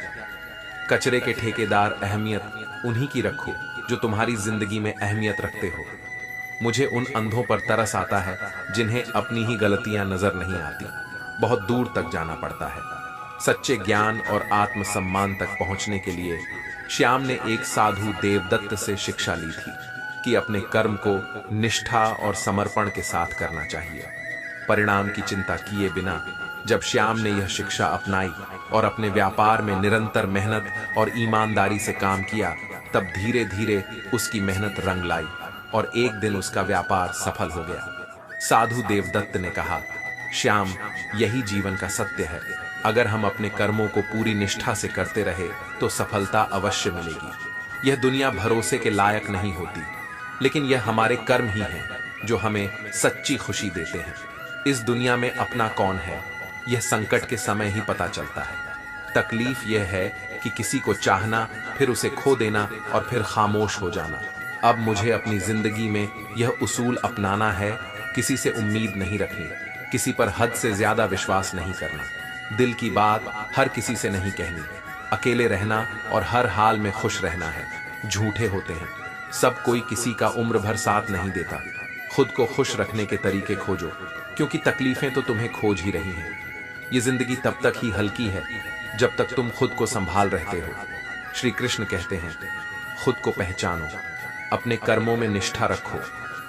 कचरे के ठेकेदार अहमियत उन्हीं की रखो जो तुम्हारी जिंदगी में अहमियत रखते हो। मुझे उन अंधों पर तरस आता है जिन्हें अपनी ही गलतियां नजर नहीं आती। बहुत दूर तक जाना पड़ता है सच्चे ज्ञान और आत्मसम्मान तक पहुंचने के लिए। श्याम ने एक साधु देवदत्त से शिक्षा ली थी कि अपने कर्म को निष्ठा और समर्पण के साथ करना चाहिए, परिणाम की चिंता किए बिना। जब श्याम ने यह शिक्षा अपनाई और अपने व्यापार में निरंतर मेहनत और ईमानदारी से काम किया, तब धीरे धीरे उसकी मेहनत रंग लाई और एक दिन उसका व्यापार सफल हो गया। साधु देवदत्त ने कहा, श्याम, यही जीवन का सत्य है। अगर हम अपने कर्मों को पूरी निष्ठा से करते रहे तो सफलता अवश्य मिलेगी। यह दुनिया भरोसे के लायक नहीं होती, लेकिन यह हमारे कर्म ही हैं जो हमें सच्ची खुशी देते हैं। इस दुनिया में अपना कौन है, यह संकट के समय ही पता चलता है। तकलीफ यह है कि किसी को चाहना, फिर उसे खो देना और फिर खामोश हो जाना। अब मुझे अपनी जिंदगी में यह उसूल अपनाना है, किसी से उम्मीद नहीं रखनी, किसी पर हद से ज्यादा विश्वास नहीं करना, दिल की बात हर किसी से नहीं कहनी, अकेले रहना और हर हाल में खुश रहना है। झूठे होते हैं, सब कोई किसी का उम्र भर साथ नहीं देता। खुद को खुश रखने के तरीके खोजो, क्योंकि तकलीफें तो तुम्हें खोज ही रही हैं। ये जिंदगी तब तक ही हल्की है जब तक तुम खुद को संभाल रहते हो। श्री कृष्ण कहते हैं, खुद को पहचानो, अपने कर्मों में निष्ठा रखो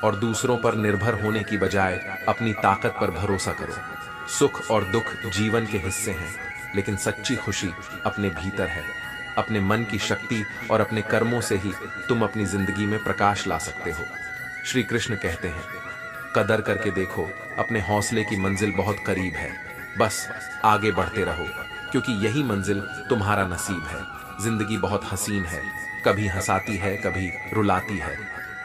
और दूसरों पर निर्भर होने की बजाय अपनी ताकत पर भरोसा करो। सुख और दुख जीवन के हिस्से हैं, लेकिन सच्ची खुशी अपने भीतर है। अपने मन की शक्ति और अपने कर्मों से ही तुम अपनी जिंदगी में प्रकाश ला सकते हो। श्री कृष्ण कहते हैं, कदर करके देखो, अपने हौसले की मंजिल बहुत करीब है। बस आगे बढ़ते रहो, क्योंकि यही मंजिल तुम्हारा नसीब है। जिंदगी बहुत हसीन है, कभी हंसाती है, कभी रुलाती है,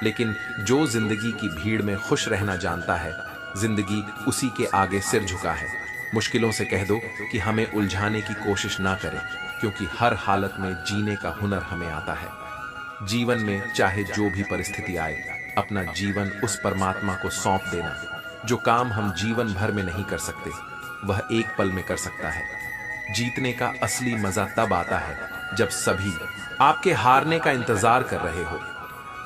लेकिन जो जिंदगी की भीड़ में खुश रहना जानता है, जिंदगी उसी के आगे सिर झुका है। मुश्किलों से कह दो कि हमें उलझाने की कोशिश ना करें, क्योंकि हर हालत में जीने का हुनर हमें आता है। जीवन में चाहे जो भी परिस्थिति आए, अपना जीवन उस परमात्मा को सौंप देना। जो काम हम जीवन भर में नहीं कर सकते, वह एक पल में कर सकता है। जीतने का असली मजा तब आता है जब सभी आपके हारने का इंतजार कर रहे हो।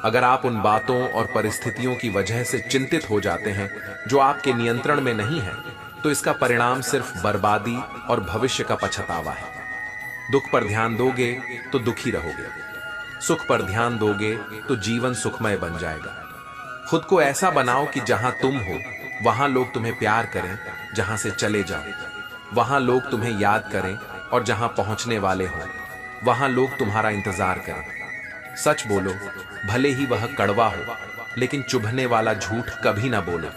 अगर आप उन बातों और परिस्थितियों की वजह से चिंतित हो जाते हैं जो आपके नियंत्रण में नहीं है, तो इसका परिणाम सिर्फ बर्बादी और भविष्य का पछतावा है। दुख पर ध्यान दोगे तो दुखी रहोगे, सुख पर ध्यान दोगे तो जीवन सुखमय बन जाएगा। खुद को ऐसा बनाओ कि जहां तुम हो वहां लोग तुम्हें प्यार करें, जहां से चले जाओ वहां लोग तुम्हें याद करें, और जहां पहुंचने वाले हो वहां लोग तुम्हारा इंतजार करें। सच बोलो, भले ही वह कड़वा हो, लेकिन चुभने वाला झूठ कभी ना बोलो।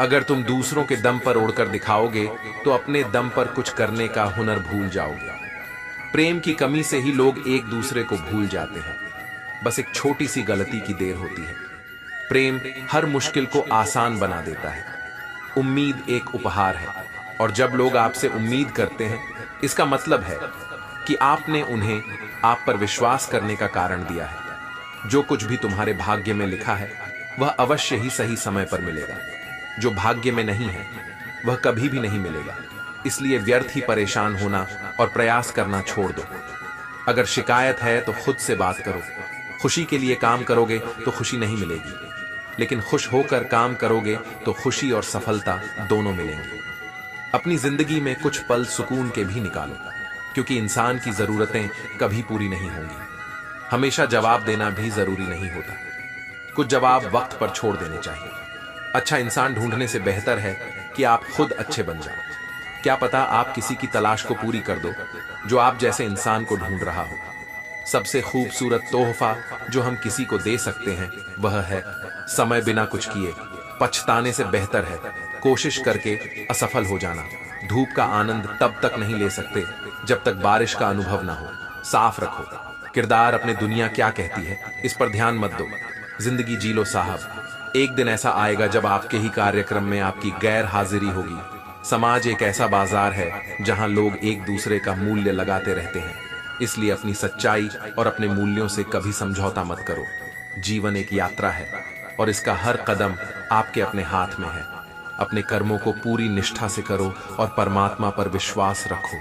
अगर तुम दूसरों के दम पर उड़कर दिखाओगे तो अपने दम पर कुछ करने का हुनर भूल जाओगे। प्रेम की कमी से ही लोग एक दूसरे को भूल जाते हैं। बस एक छोटी सी गलती की देर होती है। प्रेम हर मुश्किल को आसान बना देता है। उम्मीद एक उपहार है, और जब लोग आपसे उम्मीद करते हैं, इसका मतलब है कि आपने उन्हें आप पर विश्वास करने का कारण दिया है। जो कुछ भी तुम्हारे भाग्य में लिखा है वह अवश्य ही सही समय पर मिलेगा। जो भाग्य में नहीं है वह कभी भी नहीं मिलेगा। इसलिए व्यर्थ ही परेशान होना और प्रयास करना छोड़ दो। अगर शिकायत है तो खुद से बात करो। खुशी के लिए काम करोगे तो खुशी नहीं मिलेगी, लेकिन खुश होकर काम करोगे तो खुशी और सफलता दोनों मिलेंगी। अपनी जिंदगी में कुछ पल सुकून के भी निकालो, क्योंकि इंसान की जरूरतें कभी पूरी नहीं होंगी। हमेशा जवाब देना भी जरूरी नहीं होता। कुछ जवाब वक्त पर छोड़ देने चाहिए। अच्छा इंसान ढूंढने से बेहतर है कि आप खुद अच्छे बन जाओ। क्या पता आप किसी की तलाश को पूरी कर दो जो आप जैसे इंसान को ढूंढ रहा हो। सबसे खूबसूरत तोहफा जो हम किसी को दे सकते हैं वह है समय। बिना कुछ किए पछताने से बेहतर है कोशिश करके असफल हो जाना। धूप का आनंद तब तक नहीं ले सकते जब तक बारिश का अनुभव ना हो। साफ रखो किरदार, अपने दुनिया क्या कहती है इस पर ध्यान मत दो। जिंदगी जी लो साहब। एक दिन ऐसा आएगा जब आपके ही कार्यक्रम में आपकी गैर हाजिरी होगी। समाज एक ऐसा बाजार है जहां लोग एक दूसरे का मूल्य लगाते रहते हैं, इसलिए अपनी सच्चाई और अपने मूल्यों से कभी समझौता मत करो। जीवन एक यात्रा है और इसका हर कदम आपके अपने हाथ में है। अपने कर्मों को पूरी निष्ठा से करो और परमात्मा पर विश्वास रखो।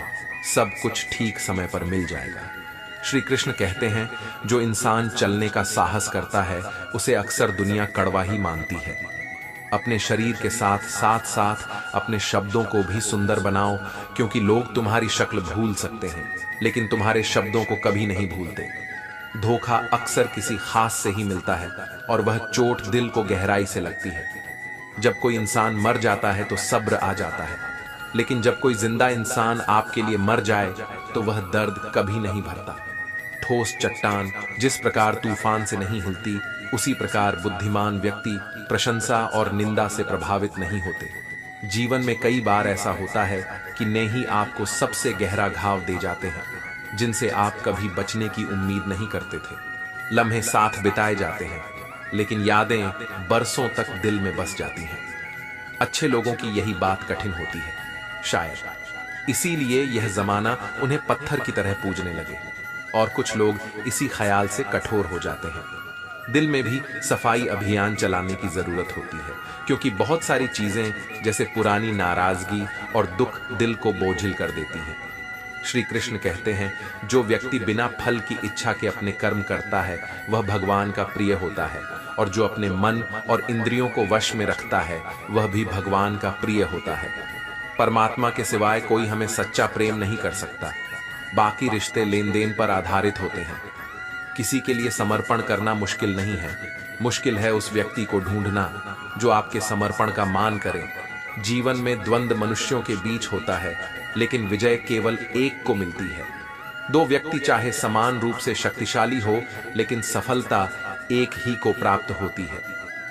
सब कुछ ठीक समय पर मिल जाएगा। श्री कृष्ण कहते हैं, जो इंसान चलने का साहस करता है उसे अक्सर दुनिया कड़वा ही मानती है। अपने शरीर के साथ साथ साथ अपने शब्दों को भी सुंदर बनाओ, क्योंकि लोग तुम्हारी शक्ल भूल सकते हैं लेकिन तुम्हारे शब्दों को कभी नहीं भूलते। धोखा अक्सर किसी खास से ही मिलता है और वह चोट दिल को गहराई से लगती है। जब कोई इंसान मर जाता है तो सब्र आ जाता है, लेकिन जब कोई जिंदा इंसान आपके लिए मर जाए तो वह दर्द कभी नहीं भरता। ठोस चट्टान जिस प्रकार तूफान से नहीं हिलती, उसी प्रकार बुद्धिमान व्यक्ति प्रशंसा और निंदा से प्रभावित नहीं होते। जीवन में कई बार ऐसा होता है कि नेही आपको सबसे गहरा घाव दे जाते हैं, जिनसे आप कभी बचने की उम्मीद नहीं करते थे। लम्हे साथ बिताए जाते हैं, लेकिन यादें बरसों तक दिल में बस जाती हैं। अच्छे लोगों की यही बात कठिन होती है शायद, इसीलिए यह जमाना उन्हें पत्थर की तरह पूजने लगे और कुछ लोग इसी ख्याल से कठोर हो जाते हैं। दिल में भी सफाई अभियान चलाने की जरूरत होती है, क्योंकि बहुत सारी चीजें जैसे पुरानी नाराजगी और दुख दिल को बोझिल कर देती हैं। श्री कृष्ण कहते हैं, जो व्यक्ति बिना फल की इच्छा के अपने कर्म करता है वह भगवान का प्रिय होता है, और जो अपने मन और इंद्रियों को वश में रखता है वह भी भगवान का प्रिय होता है। परमात्मा के सिवाय कोई हमें सच्चा प्रेम नहीं कर सकता। बाकी रिश्ते लेन देन पर आधारित होते हैं। किसी के लिए समर्पण करना मुश्किल नहीं है, मुश्किल है उस व्यक्ति को ढूंढना जो आपके समर्पण का मान करे। जीवन में द्वंद्व मनुष्यों के बीच होता है, लेकिन विजय केवल एक को मिलती है। दो व्यक्ति चाहे समान रूप से शक्तिशाली हो, लेकिन सफलता एक ही को प्राप्त होती है।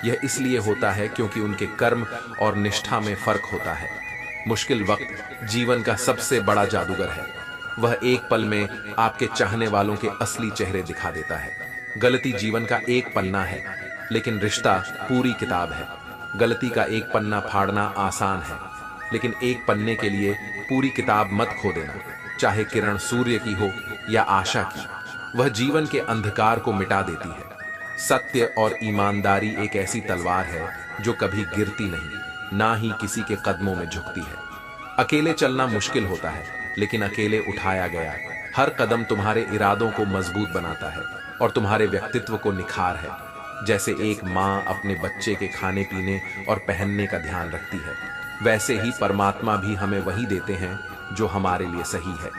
यह इसलिए होता है क्योंकि उनके कर्म और निष्ठा में फर्क होता है। मुश्किल वक्त जीवन का सबसे बड़ा जादूगर है। वह एक पल में आपके चाहने वालों के असली चेहरे दिखा देता है। गलती जीवन का एक पन्ना है, लेकिन रिश्ता पूरी किताब है। गलती का एक पन्ना फाड़ना आसान है, लेकिन एक पन्ने के लिए पूरी किताब मत खो देना, चाहे किरण सूर्य की हो या आशा की। वह जीवन के अंधकार को मिटा देती है। सत्य और ईमानदारी एक ऐसी तलवार है जो कभी गिरती नहीं, ना ही किसी के कदमों में झुकती है। अकेले चलना मुश्किल होता है, लेकिन अकेले उठाया गया हर कदम तुम्हारे इरादों को मजबूत बनाता है और तुम्हारे व्यक्तित्व को निखार है। जैसे एक माँ अपने बच्चे के खाने पीने और पहनने का ध्यान रखती है, वैसे ही परमात्मा भी हमें वही देते हैं जो हमारे लिए सही है।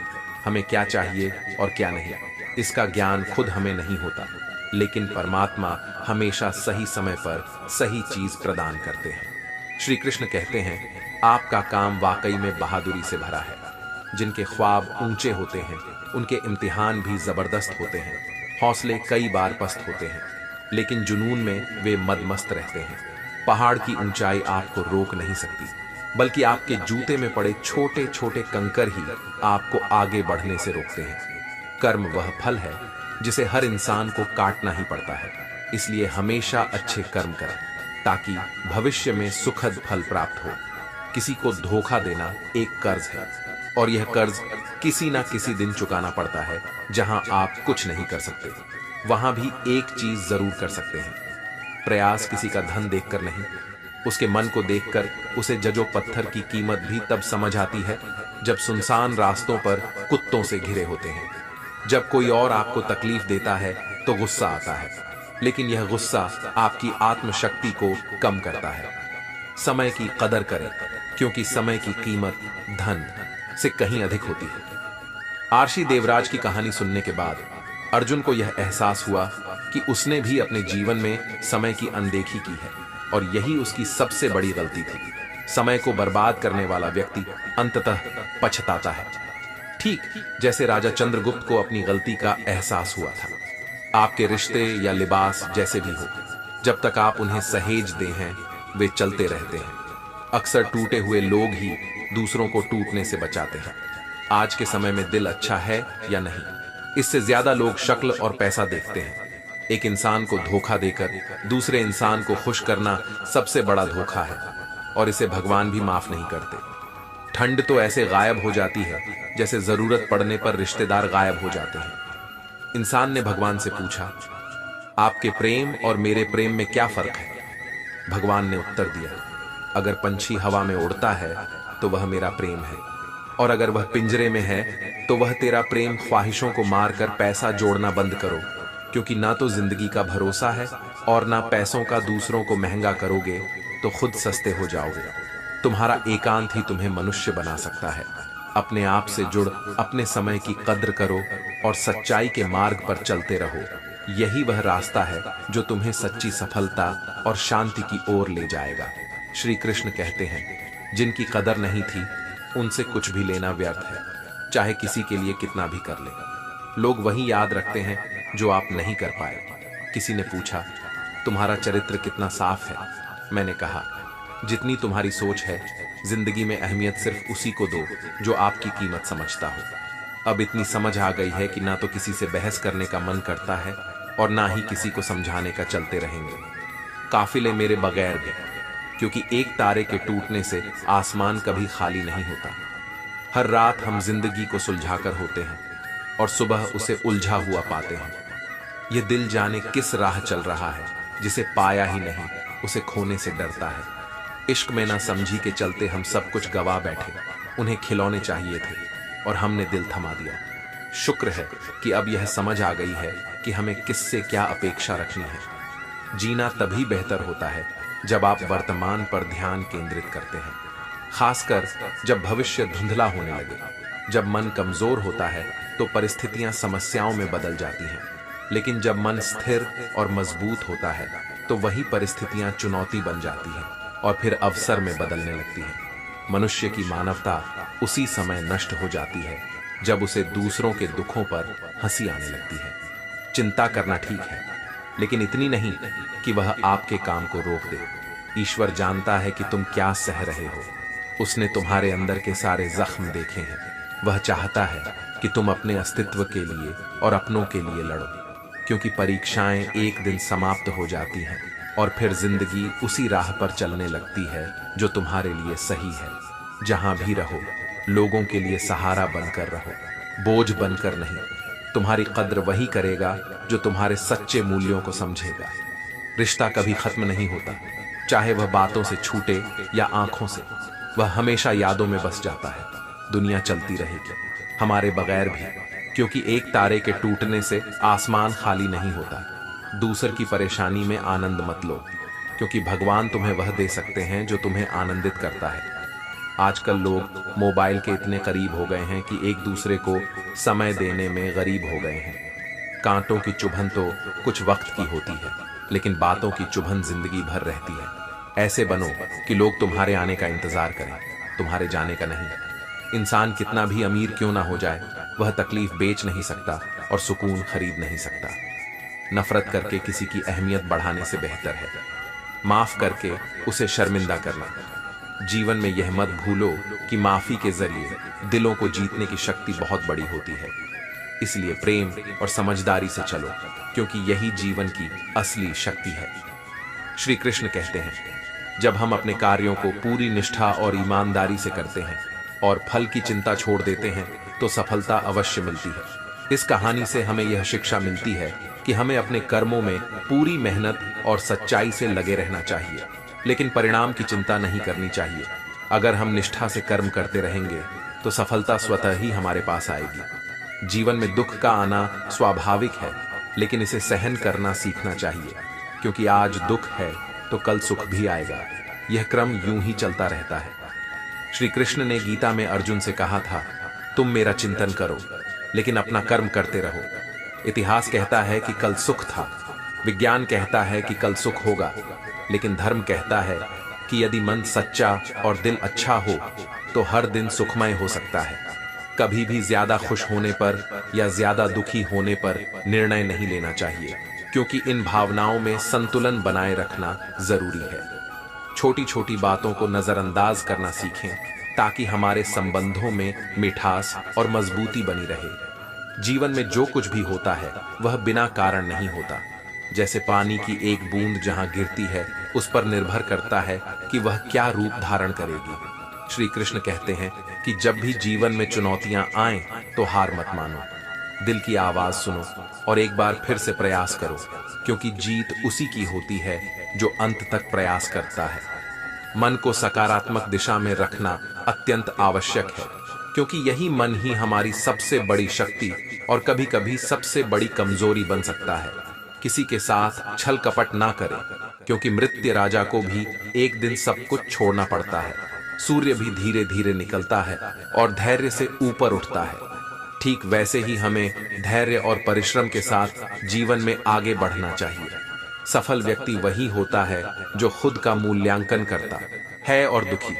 हमें क्या चाहिए और क्या नहीं, इसका ज्ञान खुद हमें नहीं होता, लेकिन परमात्मा हमेशा सही समय पर सही चीज प्रदान करते हैं। श्री कृष्ण कहते हैं, आपका काम वाकई में बहादुरी से भरा है। जिनके ख्वाब ऊंचे होते हैं उनके इम्तिहान भी जबरदस्त होते हैं। हौसले कई बार पस्त होते हैं, लेकिन जुनून में वे मदमस्त रहते हैं। पहाड़ की ऊंचाई आपको रोक नहीं सकती, बल्कि आपके जूते में पड़े छोटे छोटे कंकर ही आपको आगे बढ़ने से रोकते हैं। कर्म वह फल है जिसे हर इंसान को काटना ही पड़ता है, इसलिए हमेशा अच्छे कर्म करें ताकि भविष्य में सुखद फल प्राप्त हो। किसी को धोखा देना एक कर्ज है, और यह कर्ज किसी ना किसी दिन चुकाना पड़ता है। जहां आप कुछ नहीं कर सकते, वहां भी एक चीज जरूर कर सकते हैं। प्रयास किसी का धन देखकर नहीं, उसके मन को देखकर उसे जजो। पत्थर की कीमत भी तब समझ आती है जब सुनसान रास्तों पर कुत्तों से घिरे होते हैं। जब कोई और आपको तकलीफ देता है तो गुस्सा आता है, लेकिन यह गुस्सा आपकी आत्मशक्ति को कम करता है। समय की कदर करें, क्योंकि समय की कीमत धन से कहीं अधिक होती है। आर्षि देवराज की कहानी सुनने के बाद अर्जुन को यह एहसास हुआ कि उसने भी अपने जीवन में समय की अनदेखी की है, और यही उसकी सबसे बड़ी गलती थी। समय को बर्बाद करने वाला व्यक्ति अंततः पछताता है, ठीक जैसे राजा चंद्रगुप्त को अपनी गलती का एहसास हुआ था। आपके रिश्ते या लिबास जैसे भी हो, जब तक आप उन्हें सहेजते हैं वे चलते रहते हैं। अक्सर टूटे हुए लोग ही दूसरों को टूटने से बचाते हैं। आज के समय में दिल अच्छा है या नहीं, इससे ज्यादा लोग शक्ल और पैसा देखते हैं। एक इंसान को धोखा देकर दूसरे इंसान को खुश करना सबसे बड़ा धोखा है, और इसे भगवान भी माफ नहीं करते। ठंड तो ऐसे गायब हो जाती है जैसे जरूरत पड़ने पर रिश्तेदार गायब हो जाते हैं। इंसान ने भगवान से पूछा, आपके प्रेम और मेरे प्रेम में क्या फर्क है? भगवान ने उत्तर दिया, अगर पंछी हवा में उड़ता है तो वह मेरा प्रेम है, और अगर वह पिंजरे में है तो वह तेरा प्रेम। ख्वाहिशों को मारकर पैसा जोड़ना बंद करो, क्योंकि ना तो जिंदगी का भरोसा है और ना पैसों का। दूसरों को महंगा करोगे तो खुद सस्ते हो जाओगे। तुम्हारा एकांत ही तुम्हें मनुष्य बना सकता है। अपने आप से जुड़, अपने समय की कद्र करो और सच्चाई के मार्ग पर चलते रहो। यही वह रास्ता है जो तुम्हें सच्ची सफलता और शांति की ओर ले जाएगा। श्री कृष्ण कहते हैं, जिनकी कदर नहीं थी उनसे कुछ भी लेना व्यर्थ है, चाहे किसी के लिए कितना भी कर ले। लोग वही याद रखते हैं जो आप नहीं कर पाए। किसी ने पूछा, तुम्हारा चरित्र कितना साफ है? मैंने कहा, जितनी तुम्हारी सोच है, जिंदगी में अहमियत सिर्फ उसी को दो जो आपकी कीमत समझता हो। अब इतनी समझ आ गई है कि ना तो किसी से बहस करने का मन करता है और ना ही किसी को समझाने का। चलते रहेंगे काफिले मेरे बगैर भी, क्योंकि एक तारे के टूटने से आसमान कभी खाली नहीं होता। हर रात हम जिंदगी को सुलझाकर होते हैं और सुबह उसे उलझा हुआ पाते हैं। ये दिल जाने किस राह चल रहा है, जिसे पाया ही नहीं उसे खोने से डरता है। इश्क में ना समझी के चलते हम सब कुछ गवा बैठे। उन्हें खिलौने चाहिए थे और हमने दिल थमा दिया। शुक्र है कि अब यह समझ आ गई है कि हमें किससे क्या अपेक्षा रखनी है। जीना तभी बेहतर होता है जब आप वर्तमान पर ध्यान केंद्रित करते हैं, खासकर जब भविष्य धुंधला होने लगे। जब मन कमजोर होता है तो परिस्थितियां समस्याओं में बदल जाती हैं, लेकिन जब मन स्थिर और मजबूत होता है तो वही परिस्थितियां चुनौती बन जाती हैं और फिर अवसर में बदलने लगती हैं। मनुष्य की मानवता उसी समय नष्ट हो जाती है जब उसे दूसरों के दुखों पर हंसी आने लगती है। चिंता करना ठीक है, लेकिन इतनी नहीं कि वह आपके काम को रोक दे। ईश्वर जानता है कि तुम क्या सह रहे हो। उसने तुम्हारे अंदर के सारे जख्म देखे हैं। वह चाहता है कि तुम अपने अस्तित्व के लिए और अपनों के लिए लड़ो, क्योंकि परीक्षाएं एक दिन समाप्त हो जाती हैं और फिर जिंदगी उसी राह पर चलने लगती है जो तुम्हारे लिए सही है। जहां भी रहो, लोगों के लिए सहारा बनकर रहो, बोझ बनकर नहीं। तुम्हारी कद्र वही करेगा जो तुम्हारे सच्चे मूल्यों को समझेगा। रिश्ता कभी खत्म नहीं होता, चाहे वह बातों से छूटे या आंखों से। वह हमेशा यादों में बस जाता है। दुनिया चलती रहेगी, हमारे बगैर भी, क्योंकि एक तारे के टूटने से आसमान खाली नहीं होता। दूसर की परेशानी में आनंद मत लो, क्योंकि भगवान तुम्हें वह दे सकते हैं जो तुम्हें आनंदित करता है। आजकल लोग मोबाइल के इतने करीब हो गए हैं कि एक दूसरे को समय देने में गरीब हो गए हैं। कांटों की चुभन तो कुछ वक्त की होती है, लेकिन बातों की चुभन जिंदगी भर रहती है। ऐसे बनो कि लोग तुम्हारे आने का इंतजार करें, तुम्हारे जाने का नहीं। इंसान कितना भी अमीर क्यों ना हो जाए, वह तकलीफ बेच नहीं सकता और सुकून खरीद नहीं सकता। नफरत करके किसी की अहमियत बढ़ाने से बेहतर है माफ करके उसे शर्मिंदा करना। जीवन में यह मत भूलो कि माफी के जरिए दिलों को जीतने की शक्ति बहुत बड़ी होती है। इसलिए प्रेम और समझदारी से चलो, क्योंकि यही जीवन की असली शक्ति है। श्री कृष्ण कहते हैं, जब हम अपने कार्यों को पूरी निष्ठा और ईमानदारी से करते हैं और फल की चिंता छोड़ देते हैं तो सफलता अवश्य मिलती है। इस कहानी से हमें यह शिक्षा मिलती है कि हमें अपने कर्मों में पूरी मेहनत और सच्चाई से लगे रहना चाहिए, लेकिन परिणाम की चिंता नहीं करनी चाहिए। अगर हम निष्ठा से कर्म करते रहेंगे तो सफलता स्वतः ही हमारे पास आएगी। जीवन में दुख का आना स्वाभाविक है, लेकिन इसे सहन करना सीखना चाहिए, क्योंकि आज दुख है तो कल सुख भी आएगा। यह क्रम यूं ही चलता रहता है। श्री कृष्ण ने गीता में अर्जुन से कहा था, तुम मेरा चिंतन करो लेकिन अपना कर्म करते रहो। इतिहास कहता है कि कल सुख था, विज्ञान कहता है कि कल सुख होगा, लेकिन धर्म कहता है कि यदि मन सच्चा और दिल अच्छा हो तो हर दिन सुखमय हो सकता है। कभी भी ज्यादा खुश होने पर या ज्यादा दुखी होने पर निर्णय नहीं लेना चाहिए, क्योंकि इन भावनाओं में संतुलन बनाए रखना जरूरी है। छोटी छोटी बातों को नजरअंदाज करना सीखें ताकि हमारे संबंधों में मिठास और मजबूती बनी रहे। जीवन में जो कुछ भी होता है वह बिना कारण नहीं होता। जैसे पानी की एक बूंद जहां गिरती है उस पर निर्भर करता है कि वह क्या रूप धारण करेगी। श्री कृष्ण कहते हैं कि जब भी जीवन में चुनौतियां आएं तो हार मत मानो, दिल की आवाज सुनो और एक बार फिर से प्रयास करो, क्योंकि जीत उसी की होती है जो अंत तक प्रयास करता है। मन को सकारात्मक दिशा में रखना अत्यंत आवश्यक है, क्योंकि यही मन ही हमारी सबसे बड़ी शक्ति और कभी-कभी सबसे बड़ी कमजोरी बन सकता है। किसी के साथ छल कपट ना करें, क्योंकि मृत्यु राजा को भी एक दिन सब कुछ छोड़ना पड़ता है। सूर्य भी धीरे धीरे निकलता है और धैर्य से ऊपर उठता है। ठीक वैसे ही हमें धैर्य और परिश्रम के साथ जीवन में आगे बढ़ना चाहिए। सफल व्यक्ति वही होता है जो खुद का मूल्यांकन करता है, और दुखी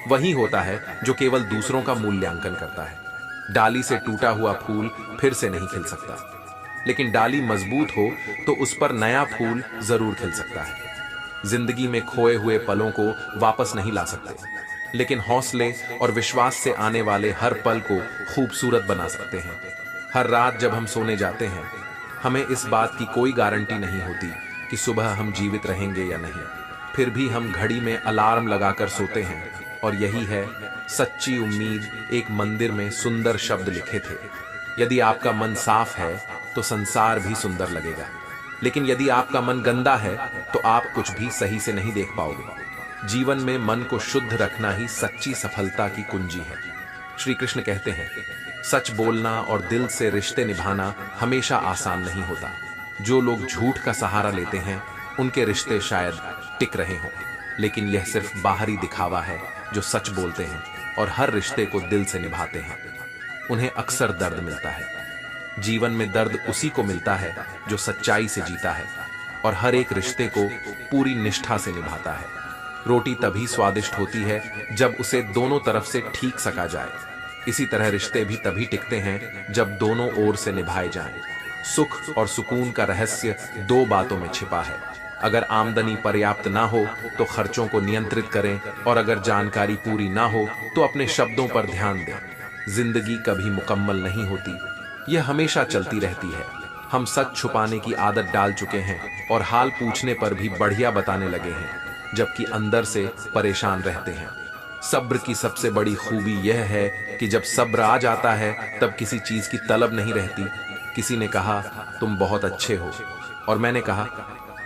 वही होता है जो केवल दूसरों का मूल्यांकन करता है। डाली से टूटा हुआ फूल फिर से नहीं खिल सकता, लेकिन डाली मजबूत हो तो उस पर नया फूल जरूर खिल सकता है। जिंदगी में खोए हुए पलों को वापस नहीं ला सकते, लेकिन हौसले और विश्वास से आने वाले हर पल को खूबसूरत बना सकते हैं। हर रात जब हम सोने जाते हैं, हमें इस बात की कोई गारंटी नहीं होती कि सुबह हम जीवित रहेंगे या नहीं। फिर भी हम घड़ी में अलार्म लगाकर सोते हैं, और यही है सच्ची उम्मीद। एक मंदिर में सुंदर शब्द लिखे थे, यदि आपका मन साफ है तो संसार भी सुंदर लगेगा, लेकिन यदि आपका मन गंदा है तो आप कुछ भी सही से नहीं देख पाओगे। जीवन में मन को शुद्ध रखना ही सच्ची सफलता की कुंजी है। श्री कृष्ण कहते हैं, सच बोलना और दिल से रिश्ते निभाना हमेशा आसान नहीं होता। जो लोग झूठ का सहारा लेते हैं उनके रिश्ते शायद टिक रहे हों, लेकिन यह सिर्फ बाहरी दिखावा है। जो सच बोलते हैं और हर रिश्ते को दिल से निभाते हैं, उन्हें अक्सर दर्द मिलता है। जीवन में दर्द उसी को मिलता है जो सच्चाई से जीता है और हर एक रिश्ते को पूरी निष्ठा से निभाता है। रोटी तभी स्वादिष्ट होती है जब उसे दोनों तरफ से ठीक सका जाए। इसी तरह रिश्ते भी तभी टिकते हैं जब दोनों ओर से निभाए जाएं। सुख और सुकून का रहस्य दो बातों में छिपा है। अगर आमदनी पर्याप्त ना हो तो खर्चों को नियंत्रित करें, और अगर जानकारी पूरी ना हो तो अपने शब्दों पर ध्यान दें। जिंदगी कभी मुकम्मल नहीं होती, यह हमेशा चलती रहती है। हम सच छुपाने की आदत डाल चुके हैं और हाल पूछने पर भी बढ़िया बताने लगे हैं, जबकि अंदर से परेशान रहते हैं। सब्र की सबसे बड़ी खूबी यह है कि जब सब्र आ जाता है तब किसी चीज की तलब नहीं रहती। किसी ने कहा तुम बहुत अच्छे हो, और मैंने कहा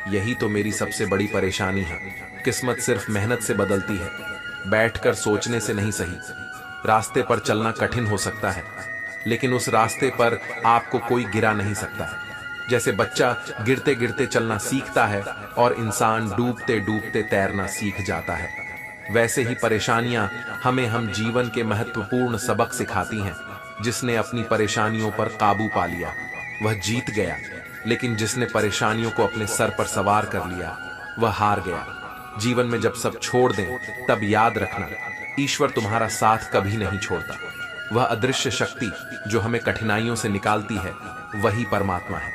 यही तो मेरी सबसे बड़ी परेशानी है। किस्मत सिर्फ मेहनत से बदलती है, बैठकर सोचने से नहीं सही। रास्ते पर चलना कठिन हो सकता है, लेकिन उस रास्ते पर आपको कोई गिरा नहीं सकता है। जैसे बच्चा गिरते गिरते चलना सीखता है और इंसान डूबते डूबते तैरना सीख जाता है, वैसे ही परेशानियां हमें हम जीवन के महत्वपूर्ण सबक सिखाती हैं। जिसने अपनी परेशानियों पर काबू पा लिया वह जीत गया, लेकिन जिसने परेशानियों को अपने सर पर सवार कर लिया वह हार गया। जीवन में जब सब छोड़ दें तब याद रखना, ईश्वर तुम्हारा साथ कभी नहीं छोड़ता। वह अदृश्य शक्ति जो हमें कठिनाइयों से निकालती है वही परमात्मा है।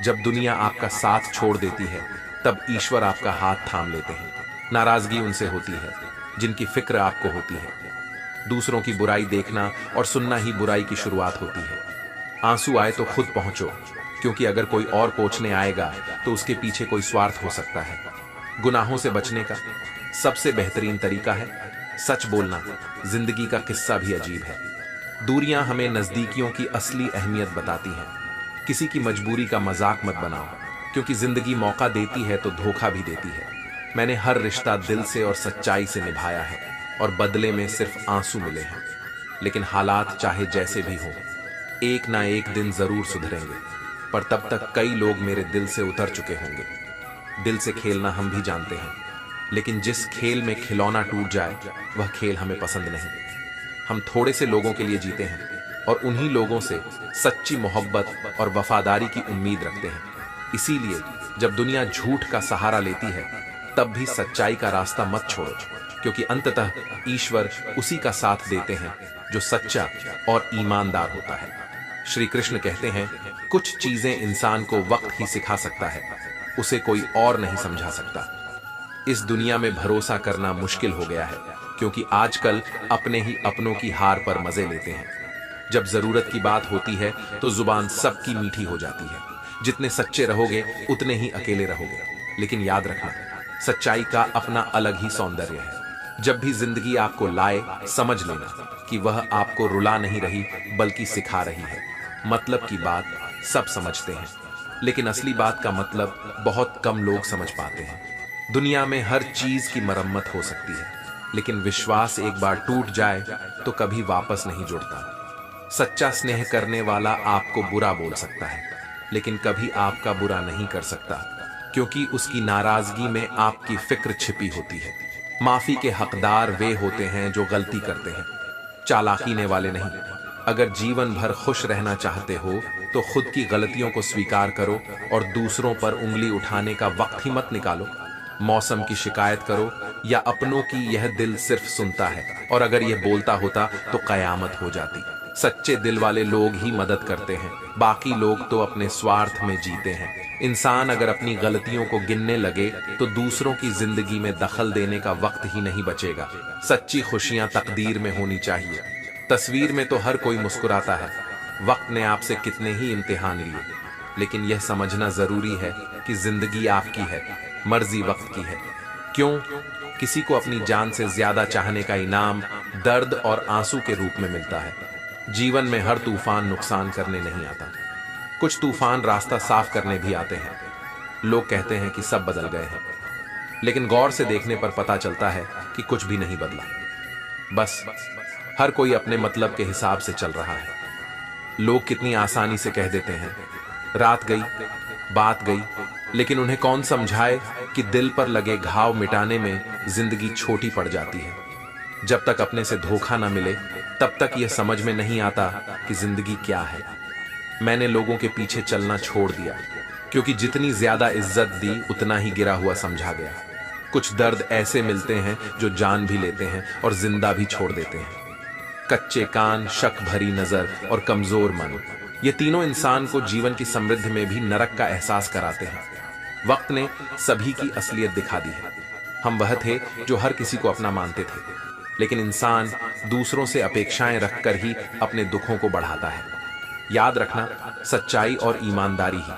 जब दुनिया आपका साथ छोड़ देती है तब ईश्वर आपका हाथ थाम लेते हैं। नाराजगी उनसे होती है जिनकी फिक्र आपको होती है। दूसरों की बुराई देखना और सुनना ही बुराई की शुरुआत होती है। आंसू आए तो खुद पहुंचो, क्योंकि अगर कोई और पोंछने आएगा तो उसके पीछे कोई स्वार्थ हो सकता है। गुनाहों से बचने का सबसे बेहतरीन तरीका है सच बोलना। जिंदगी का किस्सा भी अजीब है। दूरियां हमें नजदीकियों की असली अहमियत बताती हैं। किसी की मजबूरी का मजाक मत बनाओ, क्योंकि जिंदगी मौका देती है तो धोखा भी देती है। मैंने हर रिश्ता दिल से और सच्चाई से निभाया है, और बदले में सिर्फ आंसू मिले हैं। लेकिन हालात चाहे जैसे भी हो, एक ना एक दिन जरूर सुधरेंगे, पर तब तक कई लोग मेरे दिल से उतर चुके होंगे। दिल से खेलना हम भी जानते हैं, लेकिन जिस खेल में खिलौना टूट जाए वह खेल हमें पसंद नहीं। हम थोड़े से लोगों के लिए जीते हैं और उन्हीं लोगों से सच्ची मोहब्बत और वफादारी की उम्मीद रखते हैं। इसीलिए जब दुनिया झूठ का सहारा लेती है तब भी सच्चाई का रास्ता मत छोड़ो, क्योंकि अंततः ईश्वर उसी का साथ देते हैं जो सच्चा और ईमानदार होता है। श्री कृष्ण कहते हैं, कुछ चीजें इंसान को वक्त ही सिखा सकता है, उसे कोई और नहीं समझा सकता। इस दुनिया में भरोसा करना मुश्किल हो गया है, क्योंकि आजकल अपने ही अपनों की हार पर मजे लेते हैं। जब जरूरत की बात होती है तो जुबान सबकी मीठी हो जाती है। जितने सच्चे रहोगे उतने ही अकेले रहोगे। लेकिन याद रखना, सच्चाई का अपना अलग ही सौंदर्य है। जब भी जिंदगी आपको लाए, समझ लेना कि वह आपको रुला नहीं रही बल्कि सिखा रही है। मतलब की बात सब समझते हैं, लेकिन असली बात का मतलब बहुत कम लोग समझ पाते हैं। दुनिया में हर चीज की मरम्मत हो सकती है, लेकिन विश्वास एक बार टूट जाए तो कभी वापस नहीं जुड़ता। सच्चा स्नेह करने वाला आपको बुरा बोल सकता है, लेकिन कभी आपका बुरा नहीं कर सकता, क्योंकि उसकी नाराजगी में आपकी फिक्र छिपी होती है। माफी के हकदार वे होते हैं जो गलती करते हैं, चालाकीने वाले नहीं। अगर जीवन भर खुश रहना चाहते हो तो खुद की गलतियों को स्वीकार करो और दूसरों पर उंगली उठाने का वक्त ही मत निकालो। मौसम की शिकायत करो या अपनों की, यह दिल सिर्फ सुनता है, और अगर यह बोलता होता तो कयामत हो जाती। सच्चे दिल वाले लोग ही मदद करते हैं, बाकी लोग तो अपने स्वार्थ में जीते हैं। इंसान अगर अपनी गलतियों को गिनने लगे तो दूसरों की जिंदगी में दखल देने का वक्त ही नहीं बचेगा। सच्ची खुशियां तकदीर में होनी चाहिए। तस्वीर में तो हर कोई मुस्कुराता है। वक्त ने आपसे कितने ही इम्तिहान लिए, लेकिन यह समझना जरूरी है कि जिंदगी आपकी है, मर्जी वक्त की है। क्यों? किसी को अपनी जान से ज्यादा चाहने का इनाम दर्द और आंसू के रूप में मिलता है। जीवन में हर तूफान नुकसान करने नहीं आता, कुछ तूफान रास्ता साफ करने भी आते हैं। लोग कहते हैं कि सब बदल गए हैं, लेकिन गौर से देखने पर पता चलता है कि कुछ भी नहीं बदला। बस हर कोई अपने मतलब के हिसाब से चल रहा है। लोग कितनी आसानी से कह देते हैं, रात गई बात गई, लेकिन उन्हें कौन समझाए कि दिल पर लगे घाव मिटाने में जिंदगी छोटी पड़ जाती है। जब तक अपने से धोखा ना मिले तब तक यह समझ में नहीं आता कि जिंदगी क्या है। मैंने लोगों के पीछे चलना छोड़ दिया, क्योंकि जितनी ज्यादा इज्जत दी उतना ही गिरा हुआ समझा गया। कुछ दर्द ऐसे मिलते हैं जो जान भी लेते हैं और जिंदा भी छोड़ देते हैं। कच्चे कान, शक भरी नजर और कमजोर मन, ये तीनों इंसान को जीवन की समृद्धि में भी नरक का एहसास कराते हैं। वक्त ने सभी की असलियत दिखा दी है। हम वह थे जो हर किसी को अपना मानते थे, लेकिन इंसान दूसरों से अपेक्षाएं रखकर ही अपने दुखों को बढ़ाता है। याद रखना, सच्चाई और ईमानदारी ही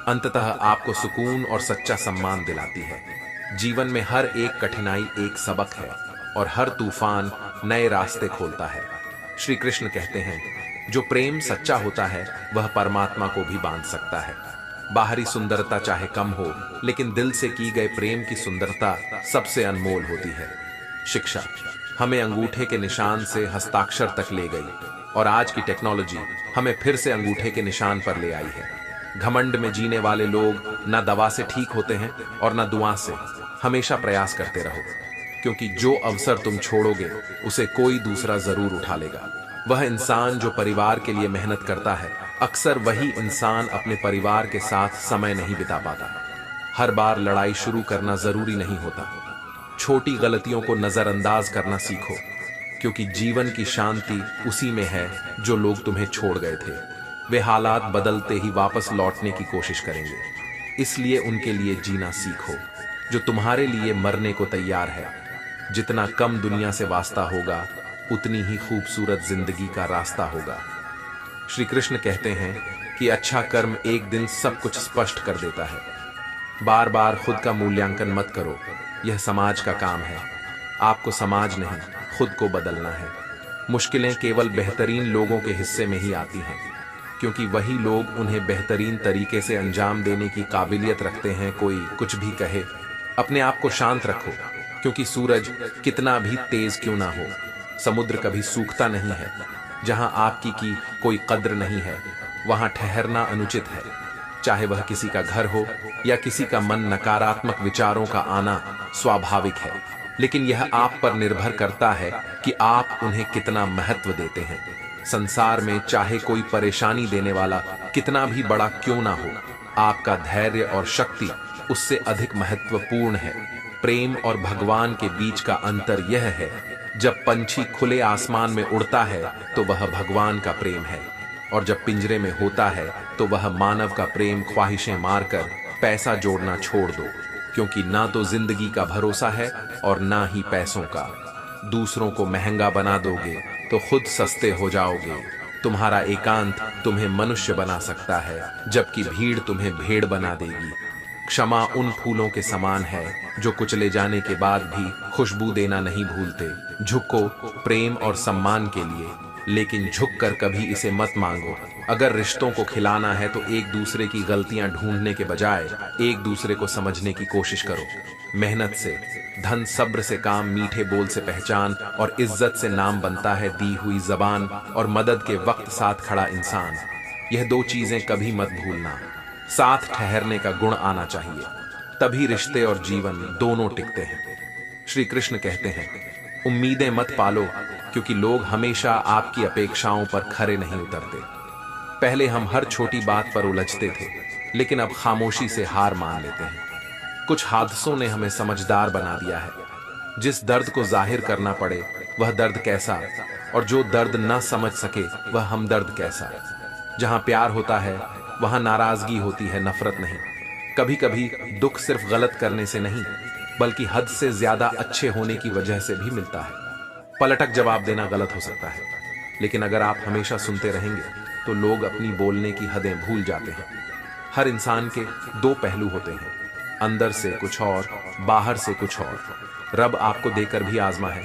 अंततः आपको सुकून और सच्चा सम्मान दिलाती है। जीवन में हर एक कठिनाई एक सबक है और हर तूफान नए रास्ते खोलता है। श्री कृष्ण कहते हैं, जो प्रेम सच्चा होता है वह परमात्मा को भी बांध सकता है। बाहरी सुंदरता चाहे कम हो, लेकिन दिल से की गए प्रेम की सुंदरता सबसे अनमोल होती है। शिक्षा हमें अंगूठे के निशान से हस्ताक्षर तक ले गई, और आज की टेक्नोलॉजी हमें फिर से अंगूठे के निशान पर ले आई है। घमंड में जीने वाले लोग ना दवा से ठीक होते हैं और ना दुआ से। हमेशा प्रयास करते रहो, क्योंकि जो अवसर तुम छोड़ोगे उसे कोई दूसरा जरूर उठा लेगा। वह इंसान जो परिवार के लिए मेहनत करता है, अक्सर वही इंसान अपने परिवार के साथ समय नहीं बिता पाता। हर बार लड़ाई शुरू करना जरूरी नहीं होता। छोटी गलतियों को नजरअंदाज करना सीखो, क्योंकि जीवन की शांति उसी में है जो लोग तुम्हें छोड़ गए थे। वे हालात बदलते ही वापस लौटने की कोशिश करेंगे, इसलिए उनके लिए जीना सीखो। जो तुम्हारे लिए मरने को तैयार है, जितना कम दुनिया से वास्ता होगा उतनी ही खूबसूरत जिंदगी का रास्ता होगा। श्री कृष्ण कहते हैं कि अच्छा कर्म एक दिन सब कुछ स्पष्ट कर देता है। बार बार खुद का मूल्यांकन मत करो, यह समाज का काम है। आपको समाज नहीं, खुद को बदलना है। मुश्किलें केवल बेहतरीन लोगों के हिस्से में ही आती हैं, क्योंकि वही लोग उन्हें बेहतरीन तरीके से अंजाम देने की काबिलियत रखते हैं। कोई कुछ भी कहे, अपने आप को शांत रखो, क्योंकि सूरज कितना भी तेज क्यों ना हो, समुद्र कभी सूखता नहीं है। जहां आपकी की कोई कद्र नहीं है, वहां ठहरना अनुचित है। चाहे वह किसी का घर हो या किसी का मन, नकारात्मक विचारों का आना स्वाभाविक है, लेकिन यह आप पर निर्भर करता है कि आप उन्हें कितना महत्व देते हैं। संसार में चाहे कोई परेशानी देने वाला कितना भी बड़ा क्यों ना हो, आपका धैर्य और शक्ति उससे अधिक महत्वपूर्ण है। प्रेम और भगवान के बीच का अंतर यह है, जब पंछी खुले आसमान में उड़ता है तो वह भगवान का प्रेम है, और जब पिंजरे में होता है तो वह मानव का प्रेम। ख्वाहिशें मारकर पैसा जोड़ना छोड़ दो, क्योंकि ना तो जिंदगी का भरोसा है और ना ही पैसों का। दूसरों को महंगा बना दोगे तो खुद सस्ते हो जाओगे। तुम्हारा एकांत तुम्हें मनुष्य बना सकता है, जबकि भीड़ तुम्हें भेड़ बना देगी। क्षमा उन फूलों के समान है जो कुचले जाने के बाद भी खुशबू देना नहीं भूलते। झुको प्रेम और सम्मान के लिए, लेकिन झुककर कभी इसे मत मांगो। अगर रिश्तों को खिलाना है तो एक दूसरे की गलतियां ढूंढने के बजाय एक दूसरे को समझने की कोशिश करो। मेहनत से धन, सब्र से काम, मीठे बोल से पहचान और इज्जत से नाम बनता है। दी हुई जबान और मदद के वक्त साथ खड़ा इंसान, यह दो चीजें कभी मत भूलना। साथ ठहरने का गुण आना चाहिए, तभी रिश्ते और जीवन दोनों टिकते हैं। श्री कृष्ण कहते हैं, उम्मीदें मत पालो, क्योंकि लोग हमेशा आपकी अपेक्षाओं पर खरे नहीं उतरते। पहले हम हर छोटी बात पर उलझते थे, लेकिन अब खामोशी से हार मान लेते हैं। कुछ हादसों ने हमें समझदार बना दिया है। जिस दर्द को जाहिर करना पड़े वह दर्द कैसा, और जो दर्द न समझ सके वह हमदर्द कैसा। जहां प्यार होता है वहां नाराजगी होती है, नफरत नहीं। कभी कभी दुख सिर्फ गलत करने से नहीं, बल्कि हद से ज्यादा अच्छे होने की वजह से भी मिलता है। पलटक जवाब देना गलत हो सकता है, लेकिन अगर आप हमेशा सुनते रहेंगे तो लोग अपनी बोलने की हदें भूल जाते हैं। हर इंसान के दो पहलू होते हैं, अंदर से कुछ और, बाहर से कुछ और। रब आपको देकर भी आजमा है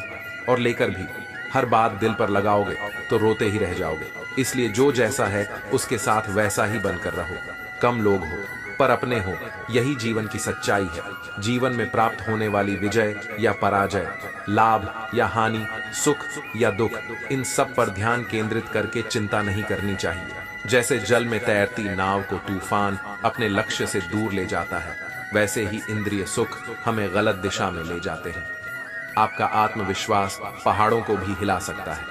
और लेकर भी। हर बात दिल पर लगाओगे तो रोते ही रह जाओगे। इसलिए जो जैसा है उसके साथ वैसा ही बनकर रहो। कम लोग हो पर अपने हो, यही जीवन की सच्चाई है। जीवन में प्राप्त होने वाली विजय या पराजय, लाभ या हानि, सुख या दुख, इन सब पर ध्यान केंद्रित करके चिंता नहीं करनी चाहिए। जैसे जल में तैरती नाव को तूफान अपने लक्ष्य से दूर ले जाता है, वैसे ही इंद्रिय सुख हमें गलत दिशा में ले जाते हैं। आपका आत्मविश्वास पहाड़ों को भी हिला सकता है,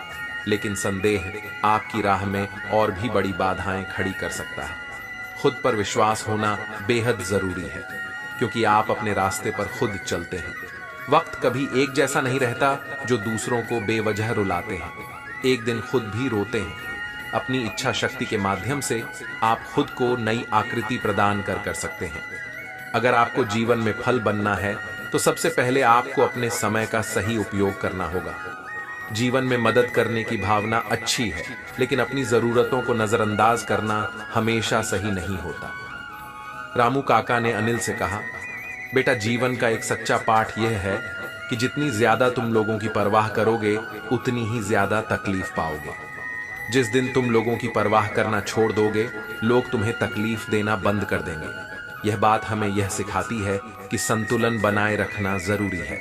लेकिन संदेह आपकी राह में और भी बड़ी बाधाएं खड़ी कर सकता है। खुद पर विश्वास होना बेहद जरूरी है, क्योंकि आप अपने रास्ते पर खुद चलते हैं। वक्त कभी एक जैसा नहीं रहता जो दूसरों को बेवजह रुलाते हैं। एक दिन खुद भी रोते हैं। अपनी इच्छा शक्ति के माध्यम से आप खुद को नई आकृति प्रदान कर सकते हैं। अगर आपको जीवन में फल बनना है तो सबसे पहले आपको अपने समय का सही उपयोग करना होगा। जीवन में मदद करने की भावना अच्छी है, लेकिन अपनी जरूरतों को नजरअंदाज करना हमेशा सही नहीं होता। रामू काका ने अनिल से कहा, बेटा जीवन का एक सच्चा पाठ यह है कि जितनी ज्यादा तुम लोगों की परवाह करोगे उतनी ही ज्यादा तकलीफ पाओगे। जिस दिन तुम लोगों की परवाह करना छोड़ दोगे, लोग तुम्हें तकलीफ देना बंद कर देंगे। यह बात हमें यह सिखाती है कि संतुलन बनाए रखना जरूरी है।